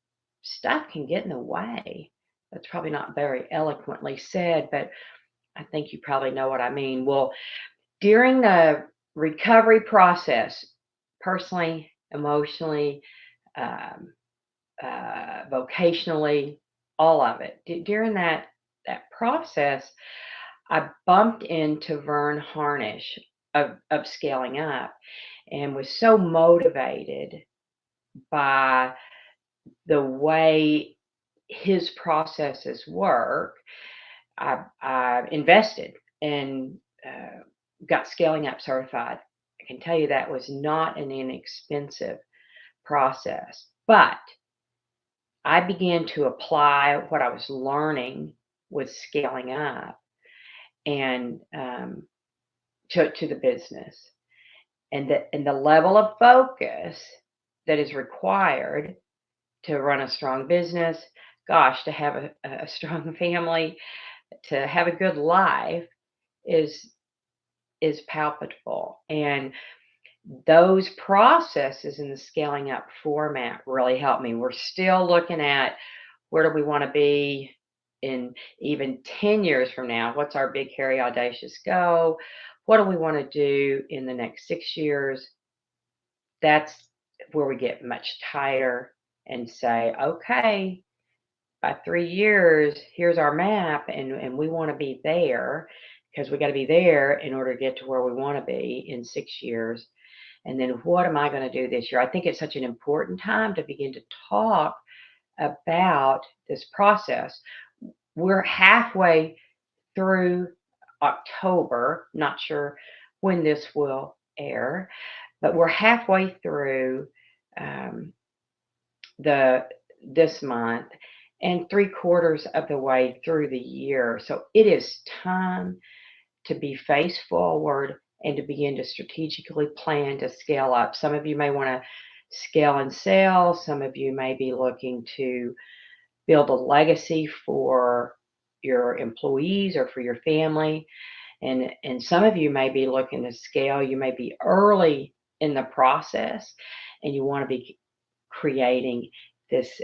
Speaker 8: get in the way. That's probably not very eloquently said, but I think you probably know what I mean. Well, during the recovery process, personally, emotionally, vocationally, all of it, during that process, I bumped into Vern Harnish of Scaling Up, and was so motivated by the way his processes work. I invested and got Scaling Up certified. I can tell you that was not an inexpensive process, but I began to apply what I was learning with Scaling Up and to the business, and the level of focus that is required to run a strong business. Gosh, to have a strong family, to have a good life is palpable. And those processes in the Scaling Up format really helped me. We're still looking at where do we want to be in even 10 years from now? What's our big, hairy, audacious goal? What do we want to do in the next 6 years? That's where we get much tighter and say, okay, by 3 years, here's our map, and we want to be there, because we got to be there in order to get to where we want to be in 6 years. And then what am I going to do this year? I think it's such an important time to begin to talk about this process. We're halfway through October, not sure when this will air, but we're halfway through this month and 3/4 of the way through the year. So it is time to be face forward and to begin to strategically plan to scale up. Some of you may want to scale and sell. Some of you may be looking to build a legacy for your employees or for your family. And some of you may be looking to scale. You may be early in the process and you want to be creating this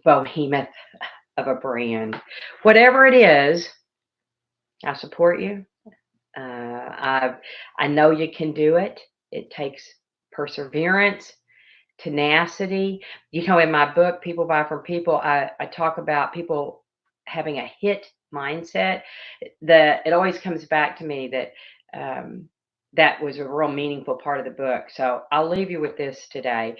Speaker 8: behemoth of a brand. Whatever it is, I support you. I know you can do it. It takes perseverance, tenacity. You know, in my book, People Buy From People, I talk about people having a hit mindset. It always comes back to me that that was a real meaningful part of the book. So I'll leave you with this today.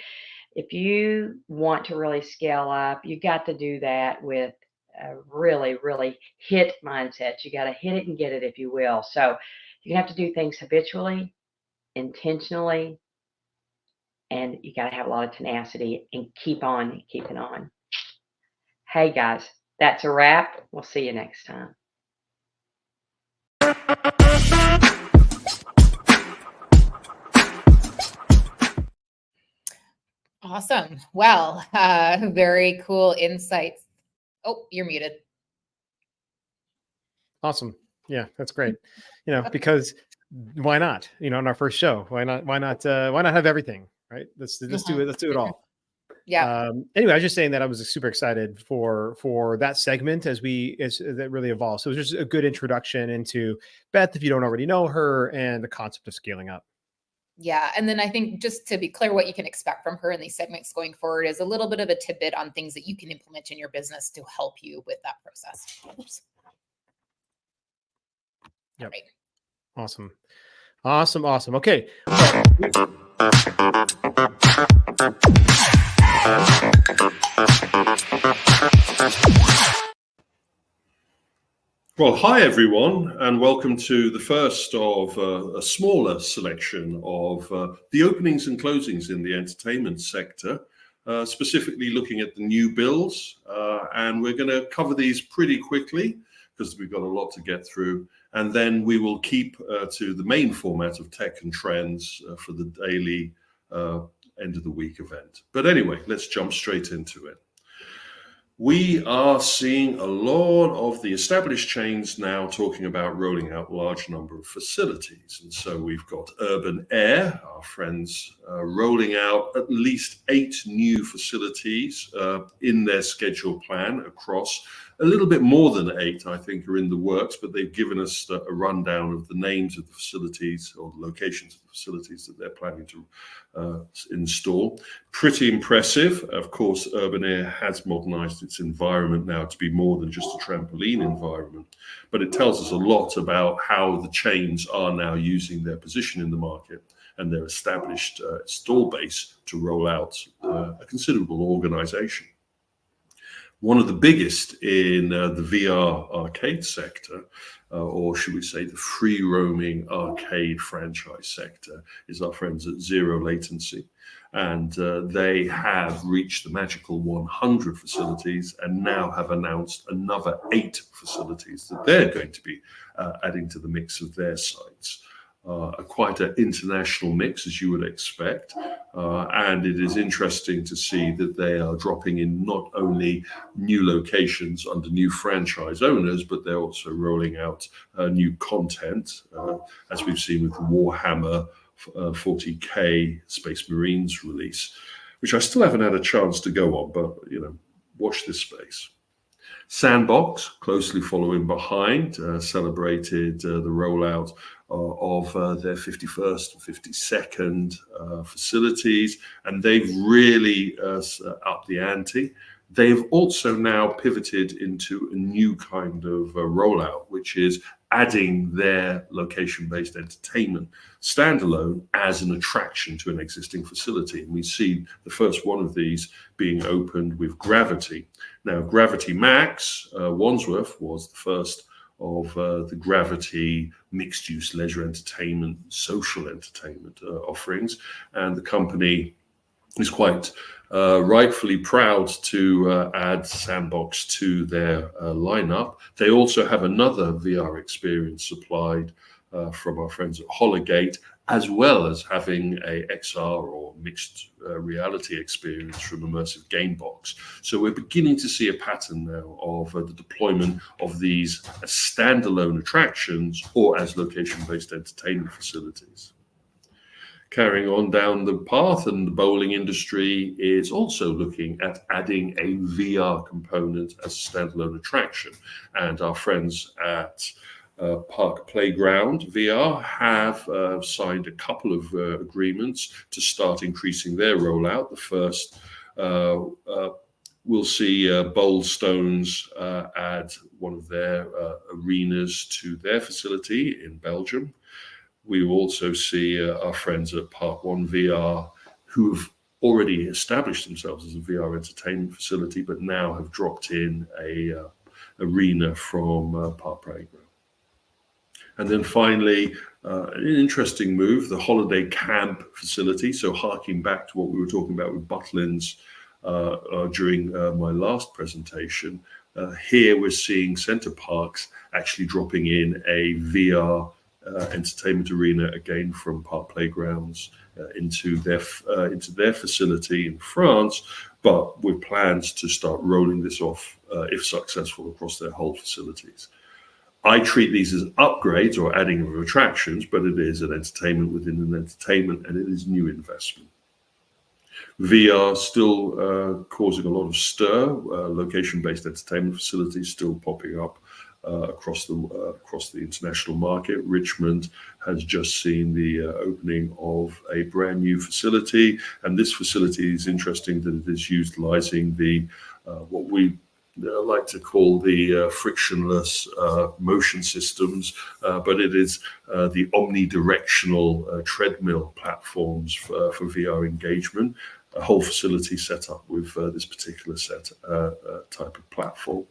Speaker 8: If you want to really scale up, you got to do that with a really, really hit mindset. You got to hit it and get it, if you will. So you have to do things habitually, intentionally, and you got to have a lot of tenacity and keep on keeping on. Hey guys, that's a wrap. We'll see you next time.
Speaker 2: Awesome. Well, very cool insights. Oh, you're muted.
Speaker 3: Awesome. Yeah, that's great. You know, because why not? You know, on our first show, why not have everything, right? Let's do it. Let's do it all.
Speaker 2: Yeah.
Speaker 3: Anyway, I was just saying that I was super excited for that segment as that really evolved. So it was just a good introduction into Beth, if you don't already know her, and the concept of scaling up.
Speaker 2: Yeah. And then I think, just to be clear, what you can expect from her in these segments going forward is a little bit of a tidbit on things that you can implement in your business to help you with that process. Oops.
Speaker 3: Yep.
Speaker 2: Right.
Speaker 3: Awesome. Awesome. Okay.
Speaker 9: Well, hi everyone, and welcome to the first of a smaller selection of the openings and closings in the entertainment sector, specifically looking at the new builds. And we're going to cover these pretty quickly because we've got a lot to get through. And then we will keep to the main format of tech and trends for the daily end of the week event. But anyway, let's jump straight into it. We are seeing a lot of the established chains now talking about rolling out large number of facilities. And so we've got Urban Air, our friends, rolling out at least 8 new facilities in their schedule plan across a little bit more than 8, I think, are in the works, but they've given us a rundown of the names of the facilities or the locations of the facilities that they're planning to install. Pretty impressive. Of course, Urban Air has modernized its environment now to be more than just a trampoline environment, but it tells us a lot about how the chains are now using their position in the market and their established install base to roll out a considerable organization. One of the biggest in the VR arcade sector, or should we say the free roaming arcade franchise sector, is our friends at Zero Latency. And they have reached the magical 100 facilities and now have announced another 8 facilities that they're going to be adding to the mix of their sites. Quite an international mix, as you would expect. And it is interesting to see that they are dropping in not only new locations under new franchise owners, but they're also rolling out new content, as we've seen with the Warhammer 40K Space Marines release, which I still haven't had a chance to go on, but, watch this space. Sandbox, closely following behind, celebrated the rollout of their 51st and 52nd facilities, and they've really upped the ante. They've also now pivoted into a new kind of rollout, which is adding their location-based entertainment standalone as an attraction to an existing facility. And we see the first one of these being opened with Gravity. Now, Gravity Max, Wandsworth, was the first of the Gravity mixed-use leisure entertainment, social entertainment offerings. And the company is quite rightfully proud to add Sandbox to their lineup. They also have another VR experience supplied from our friends at Hologate, as well as having a XR or mixed reality experience from Immersive Gamebox. So we're beginning to see a pattern now of the deployment of these as standalone attractions or as location-based entertainment facilities. Carrying on down the path, and the bowling industry is also looking at adding a VR component as a standalone attraction. And our friends at Park Playground VR have signed a couple of agreements to start increasing their rollout. The first, we'll see Bold Stones add one of their arenas to their facility in Belgium. We will also see our friends at Part 1 VR, who have already established themselves as a VR entertainment facility, but now have dropped in a arena from Park Playground. And then finally, an interesting move, the Holiday Camp facility. So harking back to what we were talking about with Butlins during my last presentation, here we're seeing Center Parcs actually dropping in a VR entertainment arena again from Park Playgrounds into their facility in France, but with plans to start rolling this off, if successful, across their whole facilities. I treat these as upgrades or adding of attractions, but it is an entertainment within an entertainment, and it is new investment. VR still causing a lot of stir. Location-based entertainment facilities still popping up across the international market. Richmond has just seen the opening of a brand new facility, and this facility is interesting that it is utilizing the what we I like to call the frictionless motion systems, but it is the omnidirectional treadmill platforms for VR engagement. A whole facility set up with this particular type of platform.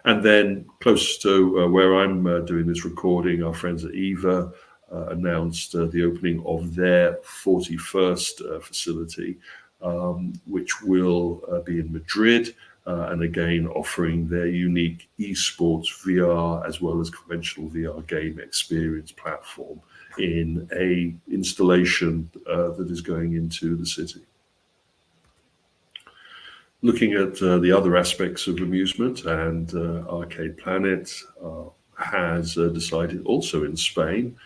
Speaker 9: And then close to where I'm doing this recording, our friends at EVA announced the opening of their 41st facility, which will be in Madrid. And again, offering their unique esports VR as well as conventional VR game experience platform in a installation that is going into the city. Looking at the other aspects of amusement, and Arcade Planet has decided also in Spain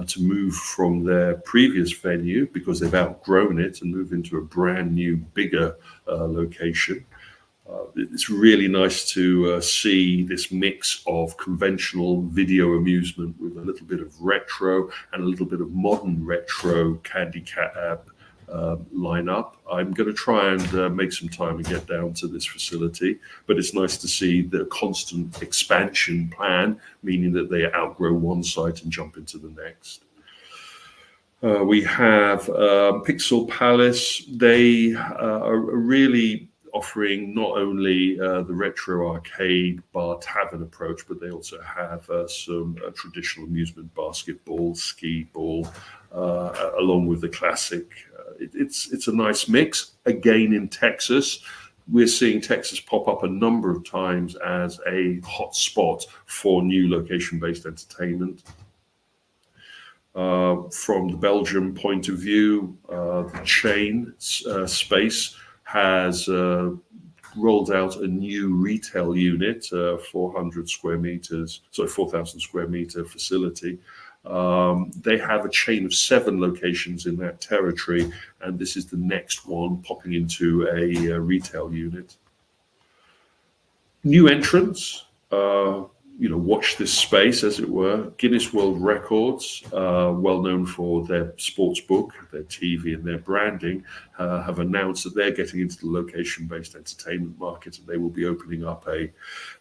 Speaker 9: to move from their previous venue because they've outgrown it and move into a brand new, bigger location. It's really nice to see this mix of conventional video amusement with a little bit of retro and a little bit of modern retro candy cab lineup. I'm going to try and make some time and get down to this facility, but it's nice to see the constant expansion plan, meaning that they outgrow one site and jump into the next. We have Pixel Palace. They are really offering not only the retro arcade bar tavern approach, but they also have some traditional amusement, basketball, skee ball, along with the classic. It's a nice mix. Again, in Texas, we're seeing Texas pop up a number of times as a hot spot for new location-based entertainment. From the Belgium point of view, the chain space has rolled out a new retail unit, 4,000 square meter facility. They have a chain of 7 locations in that territory, and this is the next one popping into a retail unit. New entrants, watch this space, as it were. Guinness World Records, well known for their sports book, their TV, and their branding, have announced that they're getting into the location-based entertainment market, and they will be opening up a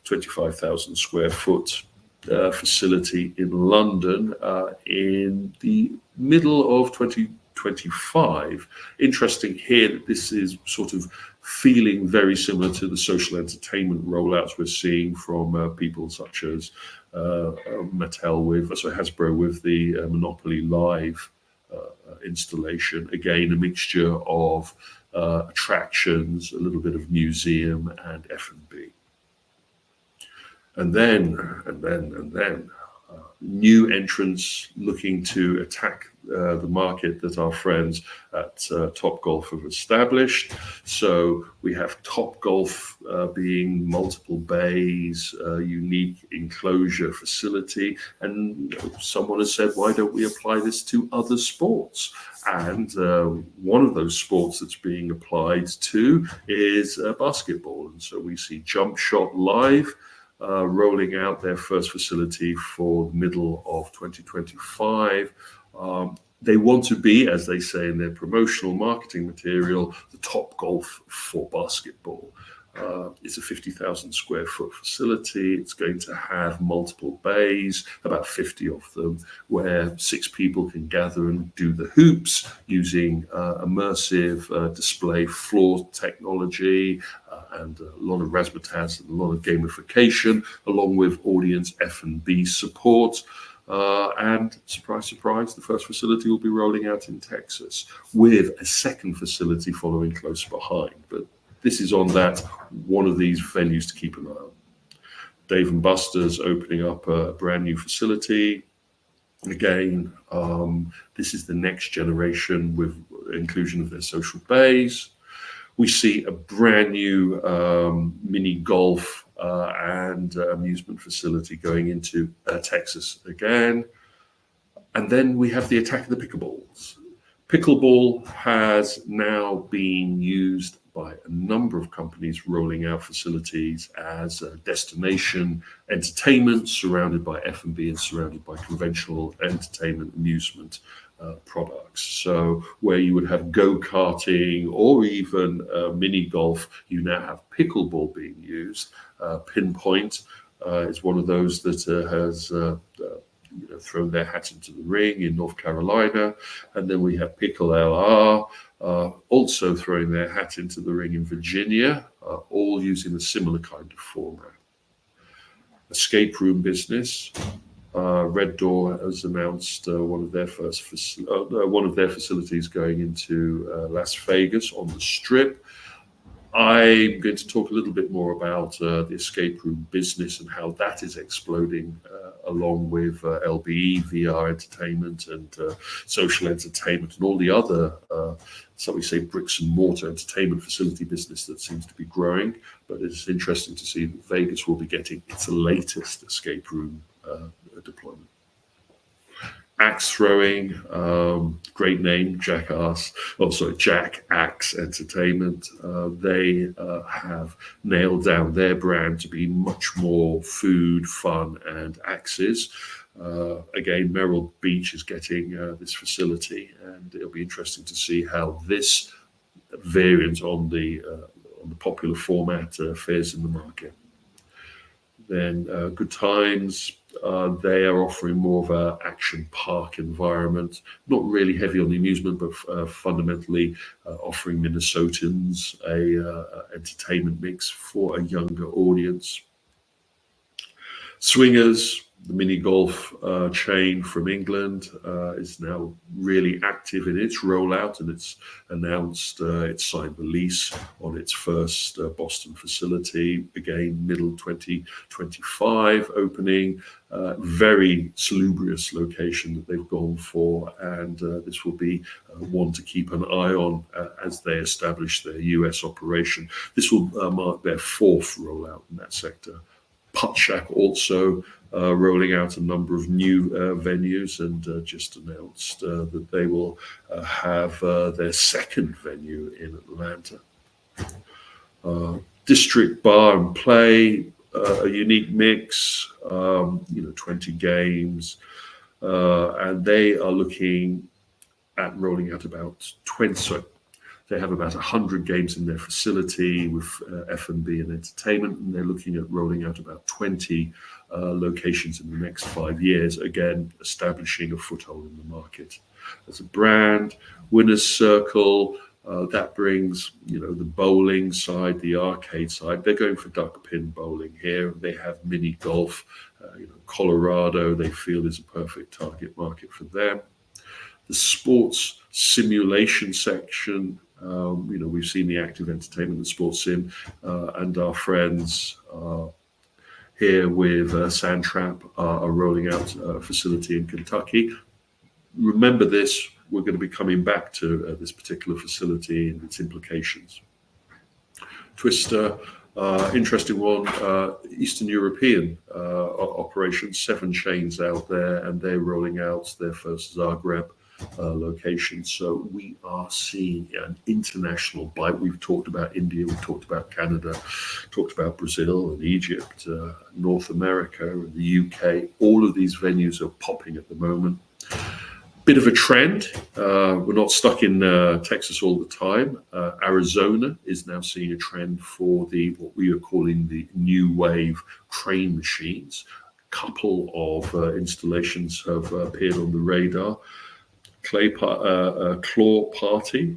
Speaker 9: 25,000 square foot facility in London in the middle of 2025. Interesting here that this is sort of feeling very similar to the social entertainment rollouts we're seeing from people such as Hasbro with the Monopoly Live installation. Again, a mixture of attractions, a little bit of museum and F&B. And then new entrants looking to attack the market that our friends at Topgolf have established. So we have Topgolf being multiple bays, unique enclosure facility. And someone has said, why don't we apply this to other sports? And one of those sports that's being applied to is basketball. And so we see Jump Shot Live rolling out their first facility for the middle of 2025. They want to be, as they say in their promotional marketing material, the Topgolf for basketball. It's a 50,000 square foot facility. It's going to have multiple bays, about 50 of them, where 6 people can gather and do the hoops using immersive display floor technology and a lot of razzmatazz and a lot of gamification, along with audience F&B support. And surprise, surprise, the first facility will be rolling out in Texas with a second facility following close behind. But this is on that one of these venues to keep an eye on. Dave & Buster's opening up a brand new facility. Again, this is the next generation with inclusion of their social bays. We see a brand new mini golf and amusement facility going into Texas again. And then we have the attack of the pickleballs. Pickleball has now been used by a number of companies rolling out facilities as a destination entertainment surrounded by F&B and surrounded by conventional entertainment amusement products. So where you would have go-karting or even mini golf, you now have pickleball being used. Pinpoint is one of those that has thrown their hat into the ring in North Carolina. And then we have Pickle LR also throwing their hat into the ring in Virginia, all using a similar kind of format. Escape room business. Red Door has announced one of their facilities going into Las Vegas on the Strip. I'm going to talk a little bit more about the escape room business and how that is exploding, along with LBE, VR entertainment, and social entertainment, and all the other, so we say, bricks and mortar entertainment facility business that seems to be growing. But it's interesting to see that Vegas will be getting its latest escape room deployment. Axe throwing, great name, Jack Axe Entertainment. They have nailed down their brand to be much more food, fun, and axes. Again, Merrill Beach is getting this facility, and it'll be interesting to see how this variant on the popular format fares in the market. Then Good Times. They are offering more of an action park environment, not really heavy on the amusement, but fundamentally offering Minnesotans a entertainment mix for a younger audience. Swingers, the mini golf chain from England, is now really active in its rollout, and it's announced it's signed the lease on its first Boston facility, again middle 2025 opening. Very salubrious location that they've gone for, and this will be one to keep an eye on as they establish their US operation. This will mark their fourth rollout in that sector. Putt Shack also rolling out a number of new venues, and just announced that they will have their second venue in Atlanta. District Bar and Play, a unique mix, 20 games, and they are looking at rolling out about 20. So they have about 100 games in their facility with F&B and entertainment, and they're looking at rolling out about 20 locations in the next 5 years, again establishing a foothold in the market. As a brand, Winner's Circle, that brings the bowling side, the arcade side. They're going for duck pin bowling here. They have mini golf. Colorado, they feel, is a perfect target market for them. The sports simulation section, we've seen the active entertainment and sports sim, and our friends here with Sandtrap are rolling out a facility in Kentucky. Remember this, we're going to be coming back to this particular facility and its implications. Twister, interesting one, Eastern European operations, 7 chains out there, and they're rolling out their first Zagreb location. So we are seeing an international bite. We've talked about India, we've talked about Canada, talked about Brazil and Egypt, North America and the UK. All of these venues are popping at the moment. Bit of a trend. We're not stuck in Texas all the time. Arizona is now seeing a trend for what we are calling the new wave crane machines. A couple of installations have appeared on the radar. Claw Party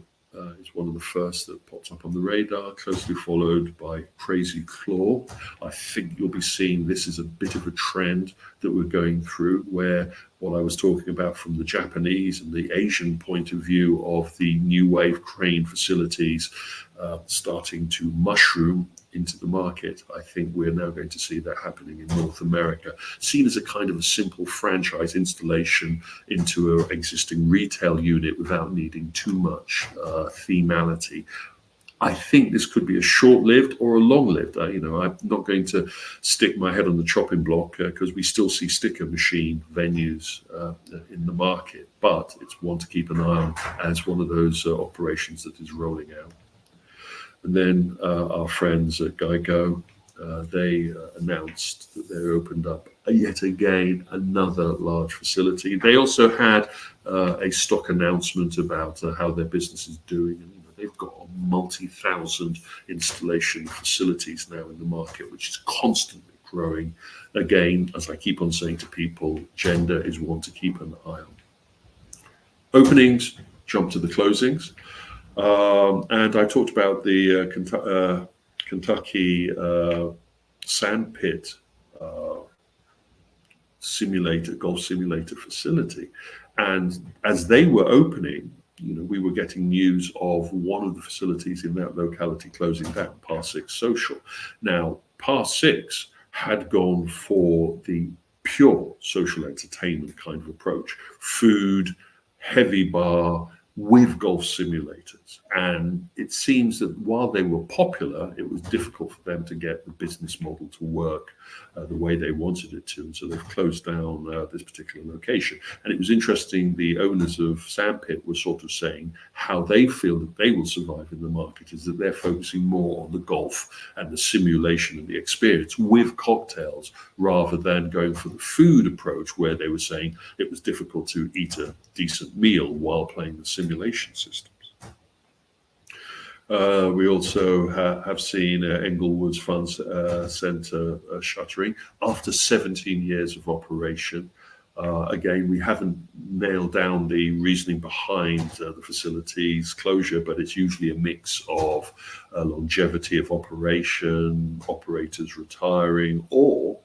Speaker 9: is one of the first that pops up on the radar, closely followed by Crazy Claw. I think you'll be seeing this as a bit of a trend that we're going through, where what I was talking about from the Japanese and the Asian point of view of the new wave crane facilities starting to mushroom into the market. I think we're now going to see that happening in North America, seen as a kind of a simple franchise installation into an existing retail unit without needing too much themality. I think this could be a short-lived or a long-lived. I'm not going to stick my head on the chopping block because we still see sticker machine venues in the market, but it's one to keep an eye on as one of those operations that is rolling out. And then our friends at GeiGo, they announced that they opened up yet again another large facility. They also had a stock announcement about how their business is doing. And, they've got a multi-thousand installation facilities now in the market, which is constantly growing. Again, as I keep on saying to people, gender is one to keep an eye on. Openings, jump to the closings. And I talked about the Kentucky sand pit golf simulator facility. And as they were opening, we were getting news of one of the facilities in that locality closing down, Par 6 Social. Now, Par 6 had gone for the pure social entertainment kind of approach, food, heavy bar, with golf simulators. And it seems that while they were popular, it was difficult for them to get the business model to work the way they wanted it to. And so they've closed down this particular location. And it was interesting, the owners of Sandpit were sort of saying how they feel that they will survive in the market is that they're focusing more on the golf and the simulation and the experience with cocktails rather than going for the food approach where they were saying it was difficult to eat a decent meal while playing the simulation systems. We also have seen Englewood's Fun Centre shuttering after 17 years of operation. Again, we haven't nailed down the reasoning behind the facility's closure, but it's usually a mix of longevity of operation, operators retiring, or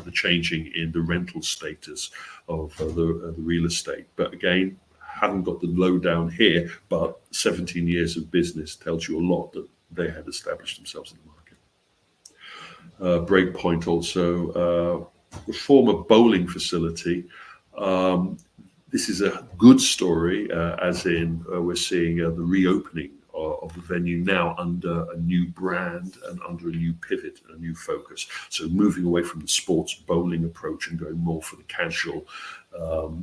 Speaker 9: the changing in the rental status of the real estate. But again, haven't got the lowdown here, but 17 years of business tells you a lot that they had established themselves in the market. Breakpoint also, the former bowling facility. This is a good story, as in we're seeing the reopening of the venue now under a new brand and under a new pivot, a new focus. So moving away from the sports bowling approach and going more for the casual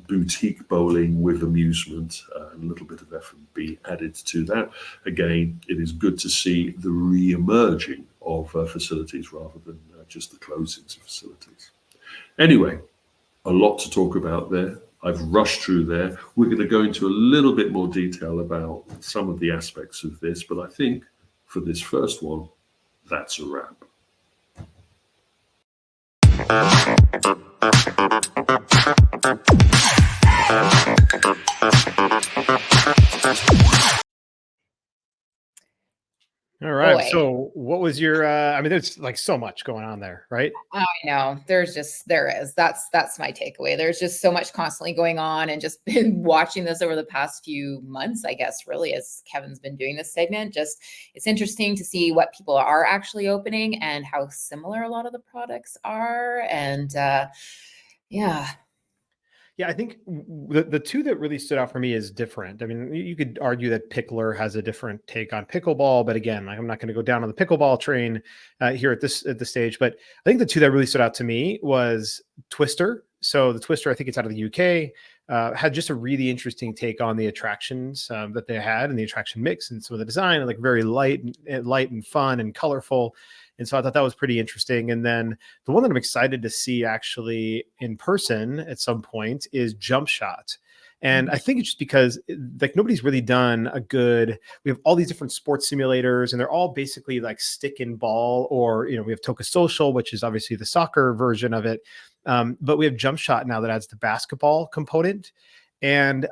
Speaker 9: boutique bowling with amusement and a little bit of F&B added to that. Again, it is good to see the re-emerging of facilities rather than just the closings of facilities. Anyway, a lot to talk about there. I've rushed through there. We're going to go into a little bit more detail about some of the aspects of this, but I think for this first one, that's a wrap.
Speaker 3: All right.
Speaker 2: Boy.
Speaker 3: So what was your, I mean, there's like so much going on there, right?
Speaker 2: I know there is. That's my takeaway. There's just so much constantly going on, and just been watching this over the past few months, I guess, really, as Kevin's been doing this segment. Just, it's interesting to see what people are actually opening and how similar a lot of the products are. And
Speaker 3: Yeah, I think the two that really stood out for me is different. I mean, you could argue that Pickler has a different take on pickleball, but again, I'm not going to go down on the pickleball train here at this stage. But I think the two that really stood out to me was Twister. So the Twister, I think it's out of the UK, had just a really interesting take on the attractions that they had and the attraction mix and some of the design, like very light and fun and colorful. And so I thought that was pretty interesting. And then the one that I'm excited to see actually in person at some point is Jump Shot. And I think it's just because like nobody's really done a good, we have all these different sports simulators and they're all basically like stick and ball, or, we have Toka Social, which is obviously the soccer version of it. But we have Jump Shot now that adds the basketball component. And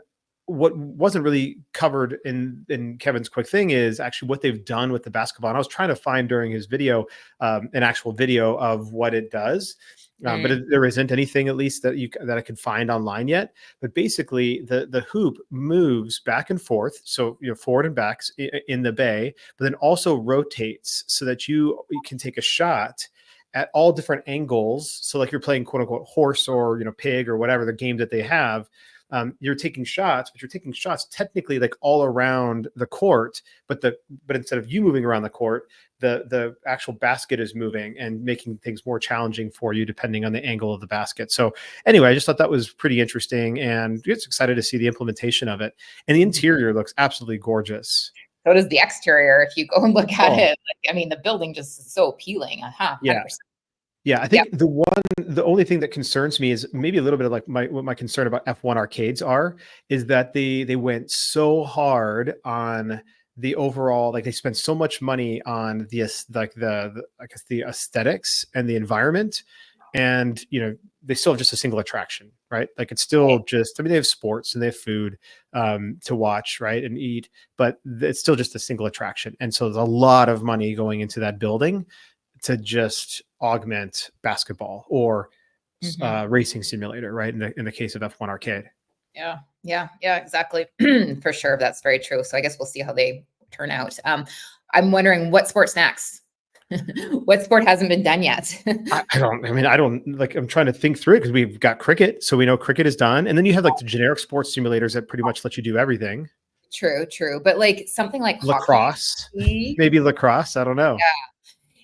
Speaker 3: what wasn't really covered in Kevin's quick thing is actually what they've done with the basketball. And I was trying to find during his video an actual video of what it does, but there isn't anything, at least that I could find online yet. But basically, the hoop moves back and forth, so forward and back in the bay, but then also rotates so that you can take a shot at all different angles. So like you're playing quote unquote horse or pig or whatever the game that they have. You're taking shots, but you're taking shots technically like all around the court, but instead of you moving around the court, the actual basket is moving and making things more challenging for you depending on the angle of the basket. So anyway, I just thought that was pretty interesting and just excited to see the implementation of it. And the interior looks absolutely gorgeous.
Speaker 2: So does the exterior. If you go and look at
Speaker 3: Oh.
Speaker 2: it, like, I mean, the building just is so appealing. 100%.
Speaker 3: Yeah, I think the only thing that concerns me is maybe a little bit of like what my concern about F1 arcades is that they went so hard on the overall, like they spent so much money on the I guess the aesthetics and the environment, and they still have just a single attraction, right? Like it's still just, I mean, they have sports and they have food to watch, right, and eat, but it's still just a single attraction, and so there's a lot of money going into that building to just augment basketball or racing simulator, right? In the case of F1 arcade.
Speaker 2: Yeah, exactly. For sure. That's very true. So I guess we'll see how they turn out. I'm wondering what sport's next. What sport hasn't been done yet?
Speaker 3: I don't like, I'm trying to think through it because we've got cricket. So we know cricket is done. And then you have like the generic sports simulators that pretty much let you do everything.
Speaker 2: True. But like something like
Speaker 3: lacrosse,
Speaker 2: hockey,
Speaker 3: maybe lacrosse. I don't know.
Speaker 2: Yeah.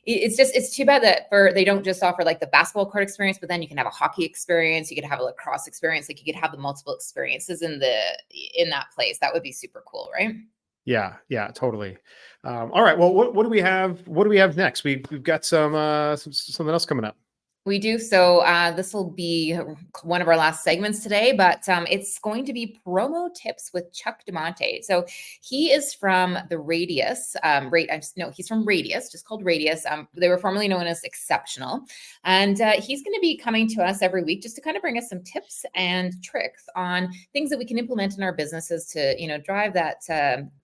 Speaker 2: It's too bad that they don't just offer like the basketball court experience, but then you can have a hockey experience, you could have a lacrosse experience, like you could have the multiple experiences in that place. That would be super cool, right?
Speaker 3: Yeah, totally. All right. Well, what do we have? What do we have next? We've got something else coming up.
Speaker 2: We do. So this will be one of our last segments today, but it's going to be promo tips with Chuck DeMonte. So he is from the Radius. He's from Radius, just called Radius. They were formerly known as Exceptional. And he's going to be coming to us every week just to kind of bring us some tips and tricks on things that we can implement in our businesses to, drive that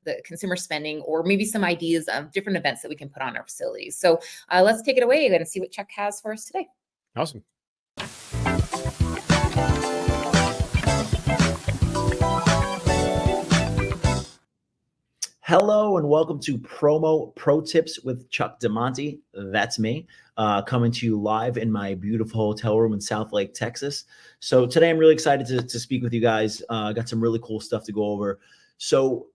Speaker 2: the consumer spending, or maybe some ideas of different events that we can put on our facilities. So let's take it away and see what Chuck has for us today.
Speaker 3: Awesome.
Speaker 10: Hello and welcome to Promo Pro Tips with Chuck DeMonte. That's me, coming to you live in my beautiful hotel room in Southlake, Texas. So today I'm really excited to speak with you guys. Got some really cool stuff to go over. So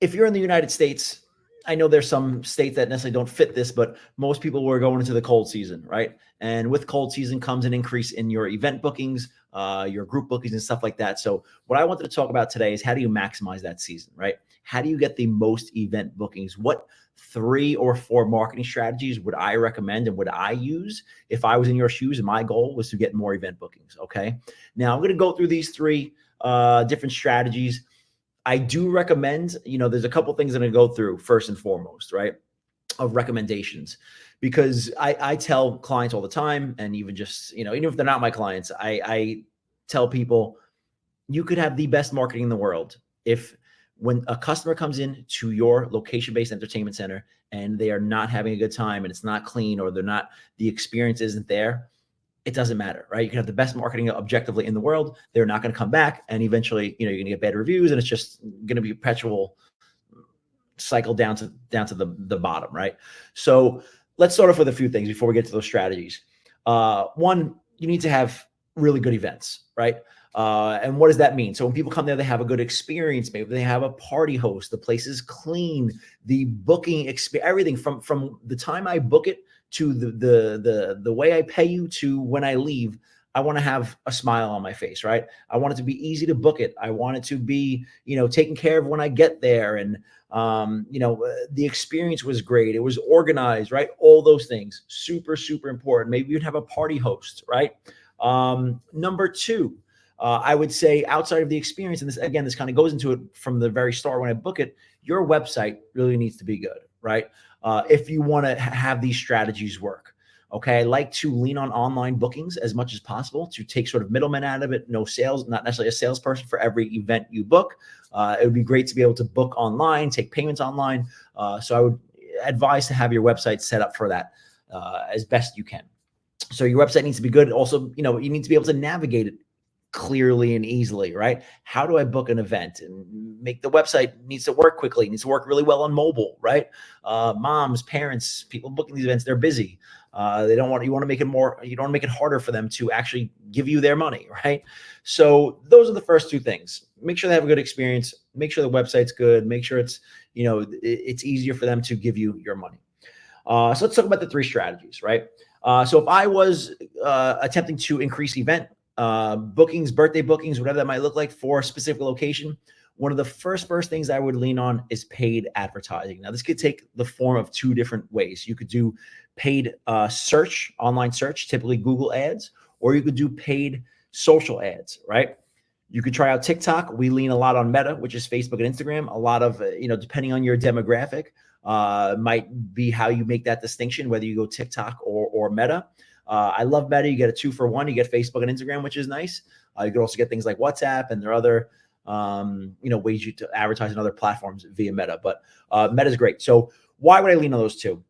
Speaker 10: if you're in the United States, I know there's some states that necessarily don't fit this, but most people were going into the cold season, right? And with cold season comes an increase in your event bookings, your group bookings and stuff like that. So what I wanted to talk about today is how do you maximize that season, right? How do you get the most event bookings? What 3 or 4 marketing strategies would I recommend and would I use if I was in your shoes and my goal was to get more event bookings, okay? Now I'm going to go through these 3 different strategies. I do recommend, there's a couple things I'm going to go through first and foremost, right, of recommendations, because I tell clients all the time, and even just, even if they're not my clients, I tell people you could have the best marketing in the world if when a customer comes in to your location-based entertainment center and they are not having a good time and it's not clean or the experience isn't there, it doesn't matter, right? You can have the best marketing objectively in the world. They're not going to come back. And eventually, you're going to get bad reviews and it's just going to be a perpetual cycle down to the bottom, right? So let's start off with a few things before we get to those strategies. One, you need to have really good events, right? And what does that mean? So when people come there, they have a good experience. Maybe they have a party host. The place is clean. The booking experience, everything from the time I book it to the way I pay you to when I leave, I want to have a smile on my face, right? I want it to be easy to book it. I want it to be, taken care of when I get there. And, the experience was great. It was organized, right? All those things, super, super important. Maybe you'd have a party host, right? Number 2, I would say outside of the experience, and this kind of goes into it from the very start when I book it, your website really needs to be good, right? If you want to have these strategies work. Okay. I like to lean on online bookings as much as possible to take sort of middlemen out of it. No sales, not necessarily a salesperson for every event you book. It would be great to be able to book online, take payments online. So I would advise to have your website set up for that as best you can. So your website needs to be good. Also, you need to be able to navigate it clearly and easily, right? How do I book an event? And make the website needs to work quickly, needs to work really well on mobile, right? Moms, parents, people booking these events, they're busy. You want to make it harder for them to actually give you their money, right? So those are the first 2 things. Make sure they have a good experience, make sure the website's good, make sure it's, it's easier for them to give you your money. So let's talk about the 3 strategies, right? So if I was attempting to increase event bookings, birthday bookings, whatever that might look like for a specific location, one of the first things I would lean on is paid advertising. Now, this could take the form of two different ways. You could do paid search, online search, typically Google ads, or you could do paid social ads, right? You could try out TikTok. We lean a lot on Meta, which is Facebook and Instagram. A lot of, depending on your demographic, might be how you make that distinction, whether you go TikTok or Meta. I love Meta. You get a 2-for-1. You get Facebook and Instagram, which is nice. You could also get things like WhatsApp, and there are other, ways you to advertise on other platforms via Meta. But Meta is great. So why would I lean on those two?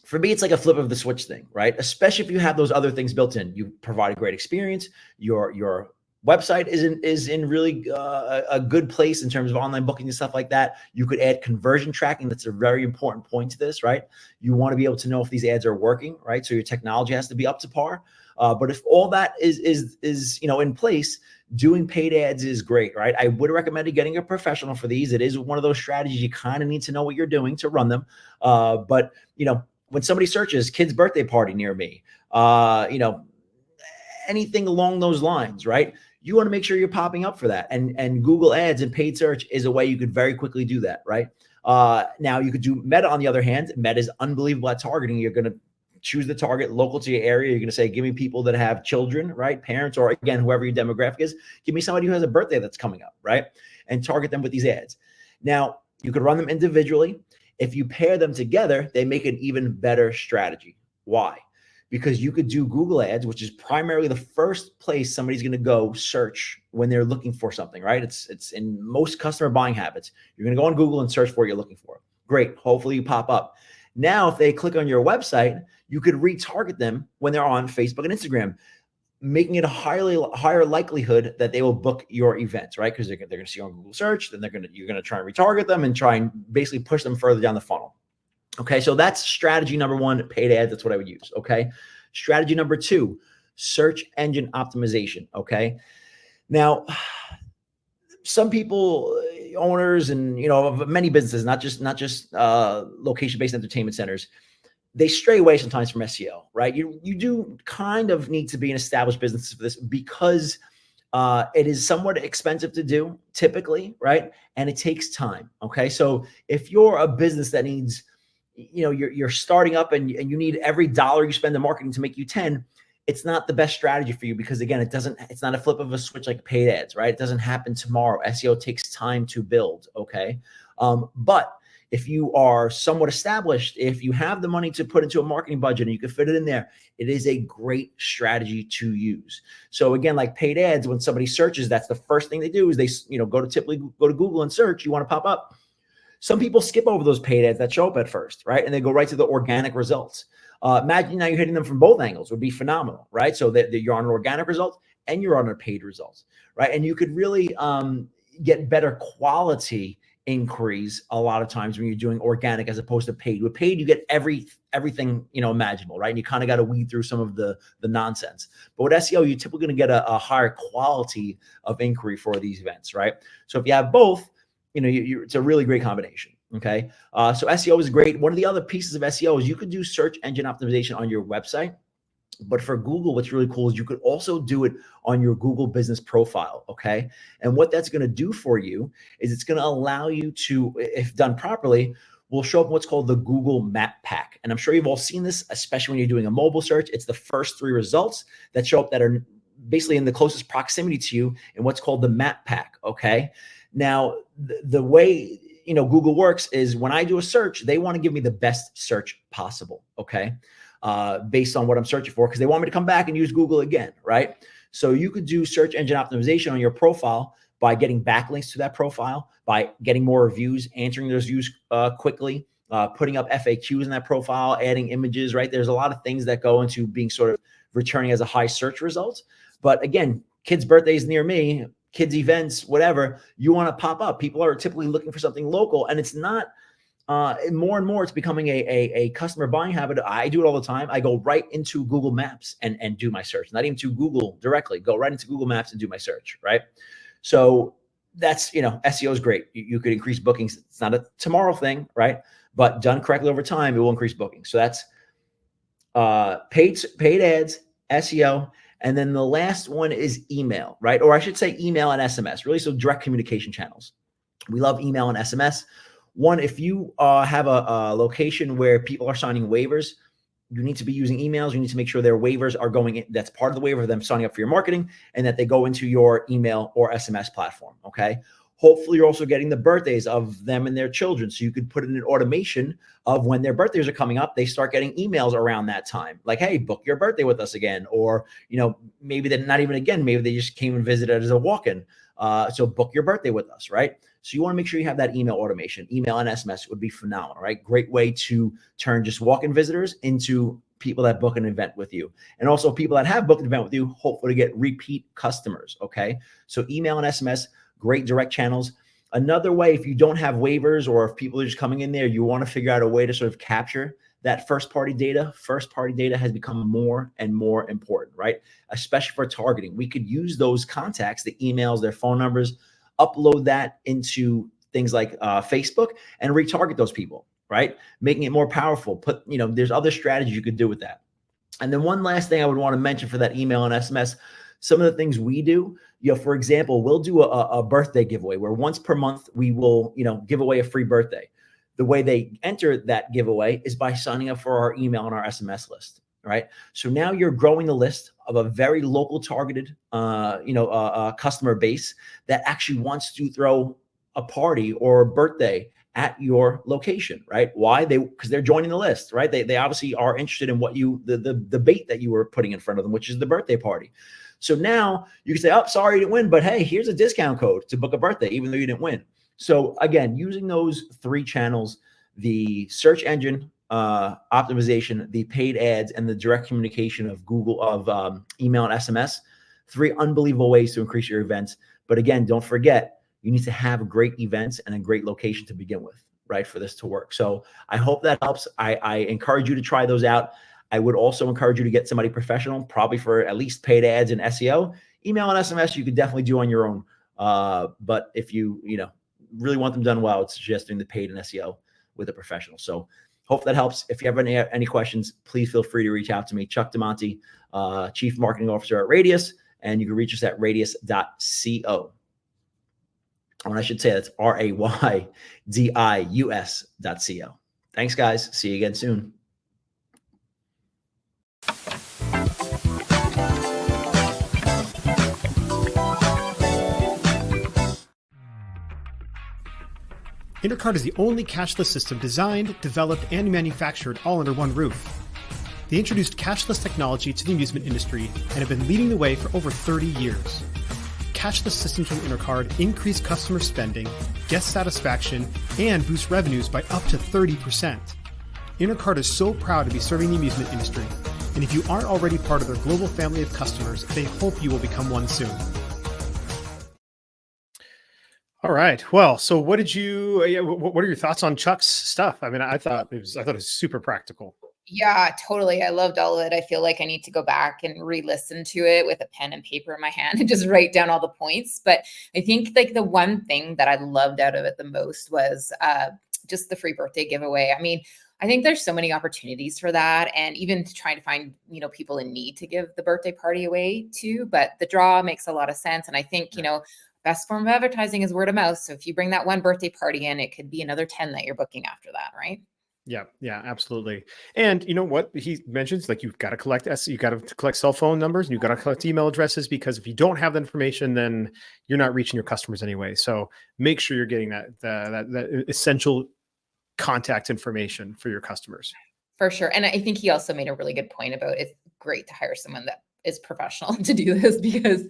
Speaker 10: For me, it's like a flip of the switch thing, right? Especially if you have those other things built in. You provide a great experience. Your website is in really a good place in terms of online booking and stuff like that. You could add conversion tracking. That's a very important point to this, right? You want to be able to know if these ads are working, right? So your technology has to be up to par. But if all that is in place, doing paid ads is great, right? I would recommend getting a professional for these. It is one of those strategies you kind of need to know what you're doing to run them. But when somebody searches kid's birthday party near me, anything along those lines, right? You want to make sure you're popping up for that. And Google Ads and paid search is a way you could very quickly do that, right? Now you could do Meta on the other hand. Meta is unbelievable at targeting. You're going to choose the target local to your area. You're going to say, give me people that have children, right? Parents, or again, whoever your demographic is. Give me somebody who has a birthday that's coming up, right? And target them with these ads. Now, you could run them individually. If you pair them together, they make an even better strategy. Why? Because you could do Google Ads, which is primarily the first place somebody's going to go search when they're looking for something, right? It's in most customer buying habits. You're going to go on Google and search for what you're looking for. Great. Hopefully you pop up. Now, if they click on your website, you could retarget them when they're on Facebook and Instagram, making it a higher likelihood that they will book your events, right? Because they're going to see on Google search, then you're going to try and retarget them and try and basically push them further down the funnel. Okay, so that's strategy number one, paid ads. That's what I would use. Okay, strategy number two, search engine optimization. Okay, now some people, owners, and of many businesses, not just location-based entertainment centers, they stray away sometimes from SEO. Right? You do kind of need to be an established business for this because it is somewhat expensive to do typically, right? And it takes time. Okay, so if you're a business that needs you're starting up and you need every dollar you spend in marketing to make you 10, it's not the best strategy for you because again, it's not a flip of a switch like paid ads, right? It doesn't happen tomorrow. SEO takes time to build. Okay. But if you are somewhat established, if you have the money to put into a marketing budget and you can fit it in there, it is a great strategy to use. So again, like paid ads, when somebody searches, that's the first thing they do is they, typically go to Google and search, you want to pop up. Some people skip over those paid ads that show up at first, right? And they go right to the organic results. Imagine now you're hitting them from both angles would be phenomenal, right? So that you're on an organic result and you're on a paid result, right? And you could really get better quality inquiries a lot of times when you're doing organic as opposed to paid. With paid, you get everything imaginable, right? And you kind of got to weed through some of the nonsense. But with SEO, you're typically going to get a higher quality of inquiry for these events, right? So if you have both, it's a really great combination. Okay. So SEO is great. One of the other pieces of SEO is you could do search engine optimization on your website. But for Google, what's really cool is you could also do it on your Google business profile. Okay. And what that's going to do for you is it's going to allow you to, if done properly, will show up what's called the Google Map Pack. And I'm sure you've all seen this, especially when you're doing a mobile search. It's the first 3 results that show up that are basically in the closest proximity to you in what's called the Map Pack. Okay. Now, the way Google works is when I do a search, they want to give me the best search possible, okay, based on what I'm searching for, because they want me to come back and use Google again, right? So you could do search engine optimization on your profile by getting backlinks to that profile, by getting more reviews, answering those reviews quickly, putting up FAQs in that profile, adding images, right? There's a lot of things that go into being sort of returning as a high search result. But again, kids' birthdays near me, kids events, whatever, you want to pop up. People are typically looking for something local, and it's not more and more it's becoming a customer buying habit. I do it all the time. I go right into Google Maps and do my search, not even to Google directly, go right into Google Maps and do my search, right? So that's, SEO is great. You could increase bookings. It's not a tomorrow thing, right? But done correctly over time, it will increase bookings. So that's paid ads, SEO. And then the last one is email, right? Or I should say email and SMS, really. So direct communication channels. We love email and SMS. One, if you have a location where people are signing waivers, you need to be using emails. You need to make sure their waivers are going in. That's part of the waiver of them signing up for your marketing, and that they go into your email or SMS platform. Okay. Hopefully you're also getting the birthdays of them and their children. So you could put in an automation of when their birthdays are coming up, they start getting emails around that time. Like, hey, book your birthday with us again. Or, maybe they're not even again, maybe they just came and visited as a walk-in. So book your birthday with us, right? So you want to make sure you have that email automation. Email and SMS would be phenomenal, right? Great way to turn just walk-in visitors into people that book an event with you. And also people that have booked an event with you, hopefully get repeat customers, okay? So email and SMS, great direct channels. Another way, if you don't have waivers or if people are just coming in there, you want to figure out a way to sort of capture that first-party data. First-party data has become more and more important, right? Especially for targeting. We could use those contacts, the emails, their phone numbers, upload that into things like Facebook and retarget those people, right? Making it more powerful. There's other strategies you could do with that. And then one last thing I would want to mention for that email and SMS, some of the things we do, for example, we'll do a birthday giveaway where once per month we will, give away a free birthday. The way they enter that giveaway is by signing up for our email and our SMS list, right? So now you're growing the list of a very local targeted, customer base that actually wants to throw a party or a birthday at your location, right? Why? Because they're joining the list, right? They obviously are interested in what the bait that you were putting in front of them, which is the birthday party. So now you can say, oh, sorry you didn't win, but hey, here's a discount code to book a birthday, even though you didn't win. So again, using those three channels, the search engine optimization, the paid ads, and the direct communication of Google, of email and SMS, three unbelievable ways to increase your events. But again, don't forget, you need to have great events and a great location to begin with, right, for this to work. So I hope that helps. I encourage you to try those out. I would also encourage you to get somebody professional, probably for at least paid ads and SEO. Email and SMS, you could definitely do on your own. But if you really want them done well, it's just doing the paid and SEO with a professional. So hope that helps. If you have any questions, please feel free to reach out to me, Chuck DeMonte, Chief Marketing Officer at Radius, and you can reach us at radius.co. And I should say that's RAYDIUS.co. Thanks, guys. See you again soon.
Speaker 3: Intercard is the only cashless system designed, developed, and manufactured all under one roof. They introduced cashless technology to the amusement industry and have been leading the way for over 30 years. Cashless systems from Intercard increase customer spending, guest satisfaction, and boost revenues by up to 30%. Intercard is so proud to be serving the amusement industry, and if you aren't already part of their global family of customers, they hope you will become one soon. All right. Well, so what are your thoughts on Chuck's stuff? I mean, I thought it was super practical.
Speaker 2: Yeah, totally. I loved all of it. I feel like I need to go back and re-listen to it with a pen and paper in my hand and just write down all the points. But I think like the one thing that I loved out of it the most was just the free birthday giveaway. I mean, I think there's so many opportunities for that, and even to try to find, people in need to give the birthday party away too. But the draw makes a lot of sense. And I think, best form of advertising is word of mouth. So if you bring that one birthday party in, it could be another 10 that you're booking after that, right?
Speaker 3: Yeah, absolutely. And you know what he mentions, like you've got to collect cell phone numbers and you've got to collect email addresses, because if you don't have the information, then you're not reaching your customers anyway. So make sure you're getting that essential contact information for your customers.
Speaker 2: For sure. And I think he also made a really good point about it's great to hire someone that is professional to do this, because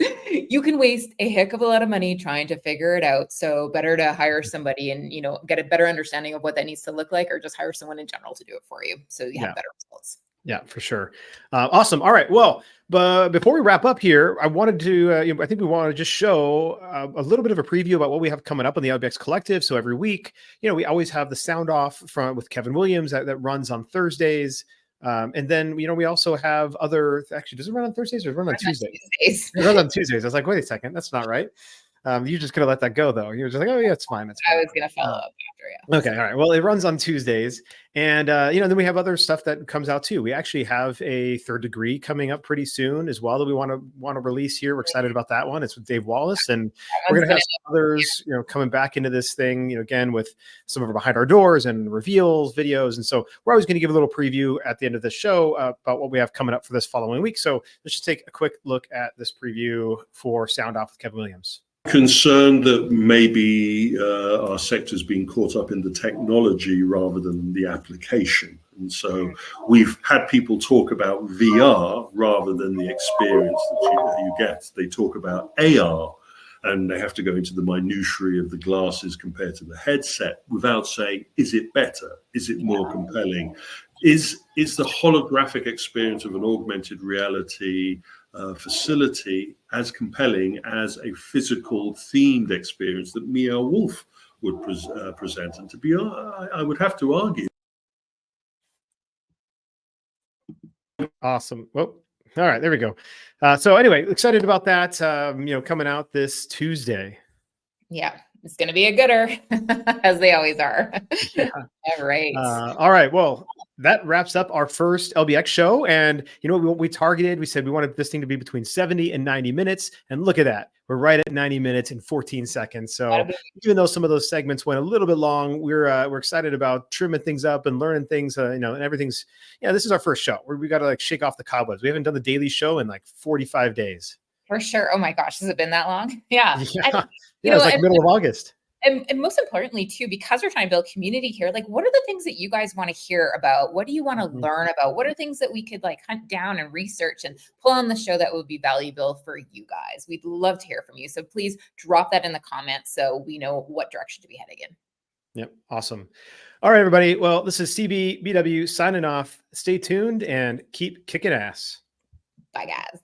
Speaker 2: you can waste a heck of a lot of money trying to figure it out. So better to hire somebody and, get a better understanding of what that needs to look like, or just hire someone in general to do it for you, so you have better results.
Speaker 3: Yeah, for sure. Awesome. All right. Well, but before we wrap up here, I wanted to, I think we want to just show a little bit of a preview about what we have coming up on the LBX Collective. So every week, we always have the sound off with Kevin Williams that runs on Thursdays. And then, we also have does it run on Thursdays or run on Tuesdays? It runs on Tuesdays. I was like, wait a second, that's not right. You just could have let that go, though. You were just like, oh, yeah, it's fine. It's
Speaker 2: I
Speaker 3: fine.
Speaker 2: was going to follow up after you.
Speaker 3: Okay. All right. Well, it runs on Tuesdays. And, then we have other stuff that comes out too. We actually have a Third Degree coming up pretty soon as well that we want to release here. We're excited about that one. It's with Dave Wallace. And we're going to have some others, coming back into this thing, again, with some of our behind our doors and reveals, videos. And so we're always going to give a little preview at the end of the show about what we have coming up for this following week. So let's just take a quick look at this preview for Sound Off with Kevin Williams.
Speaker 9: Concerned that maybe our sector's been caught up in the technology rather than the application. And so we've had people talk about VR rather than the experience that you get. They talk about AR, and they have to go into the minutiae of the glasses compared to the headset without saying, is it better? Is it more compelling? Is the holographic experience of an augmented reality facility as compelling as a physical themed experience that Meow Wolf would present? And to be, I would have to argue.
Speaker 3: Awesome. Well, all right, there we go. So anyway, excited about that, coming out this Tuesday.
Speaker 2: Yeah, it's going to be a gooder, as they always are.
Speaker 3: Yeah.
Speaker 2: All right.
Speaker 3: All right. Well, that wraps up our first LBX show. And we targeted, we said we wanted this thing to be between 70 and 90 minutes. And look at that. We're right at 90 minutes and 14 seconds. So even though some of those segments went a little bit long, we're excited about trimming things up and learning things, and everything's, this is our first show where we got to shake off the cobwebs. We haven't done the daily show in like 45 days.
Speaker 2: For sure. Oh my gosh. Has it been that long? Yeah.
Speaker 3: Yeah. It was like middle of August.
Speaker 2: And most importantly, too, because we're trying to build community here, like, what are the things that you guys want to hear about? What do you want to learn about? What are things that we could hunt down and research and pull on the show that would be valuable for you guys? We'd love to hear from you. So please drop that in the comments so we know what direction to be heading in.
Speaker 3: Yep. Awesome. All right, everybody. Well, this is CBBW signing off. Stay tuned and keep kicking ass.
Speaker 2: Bye, guys.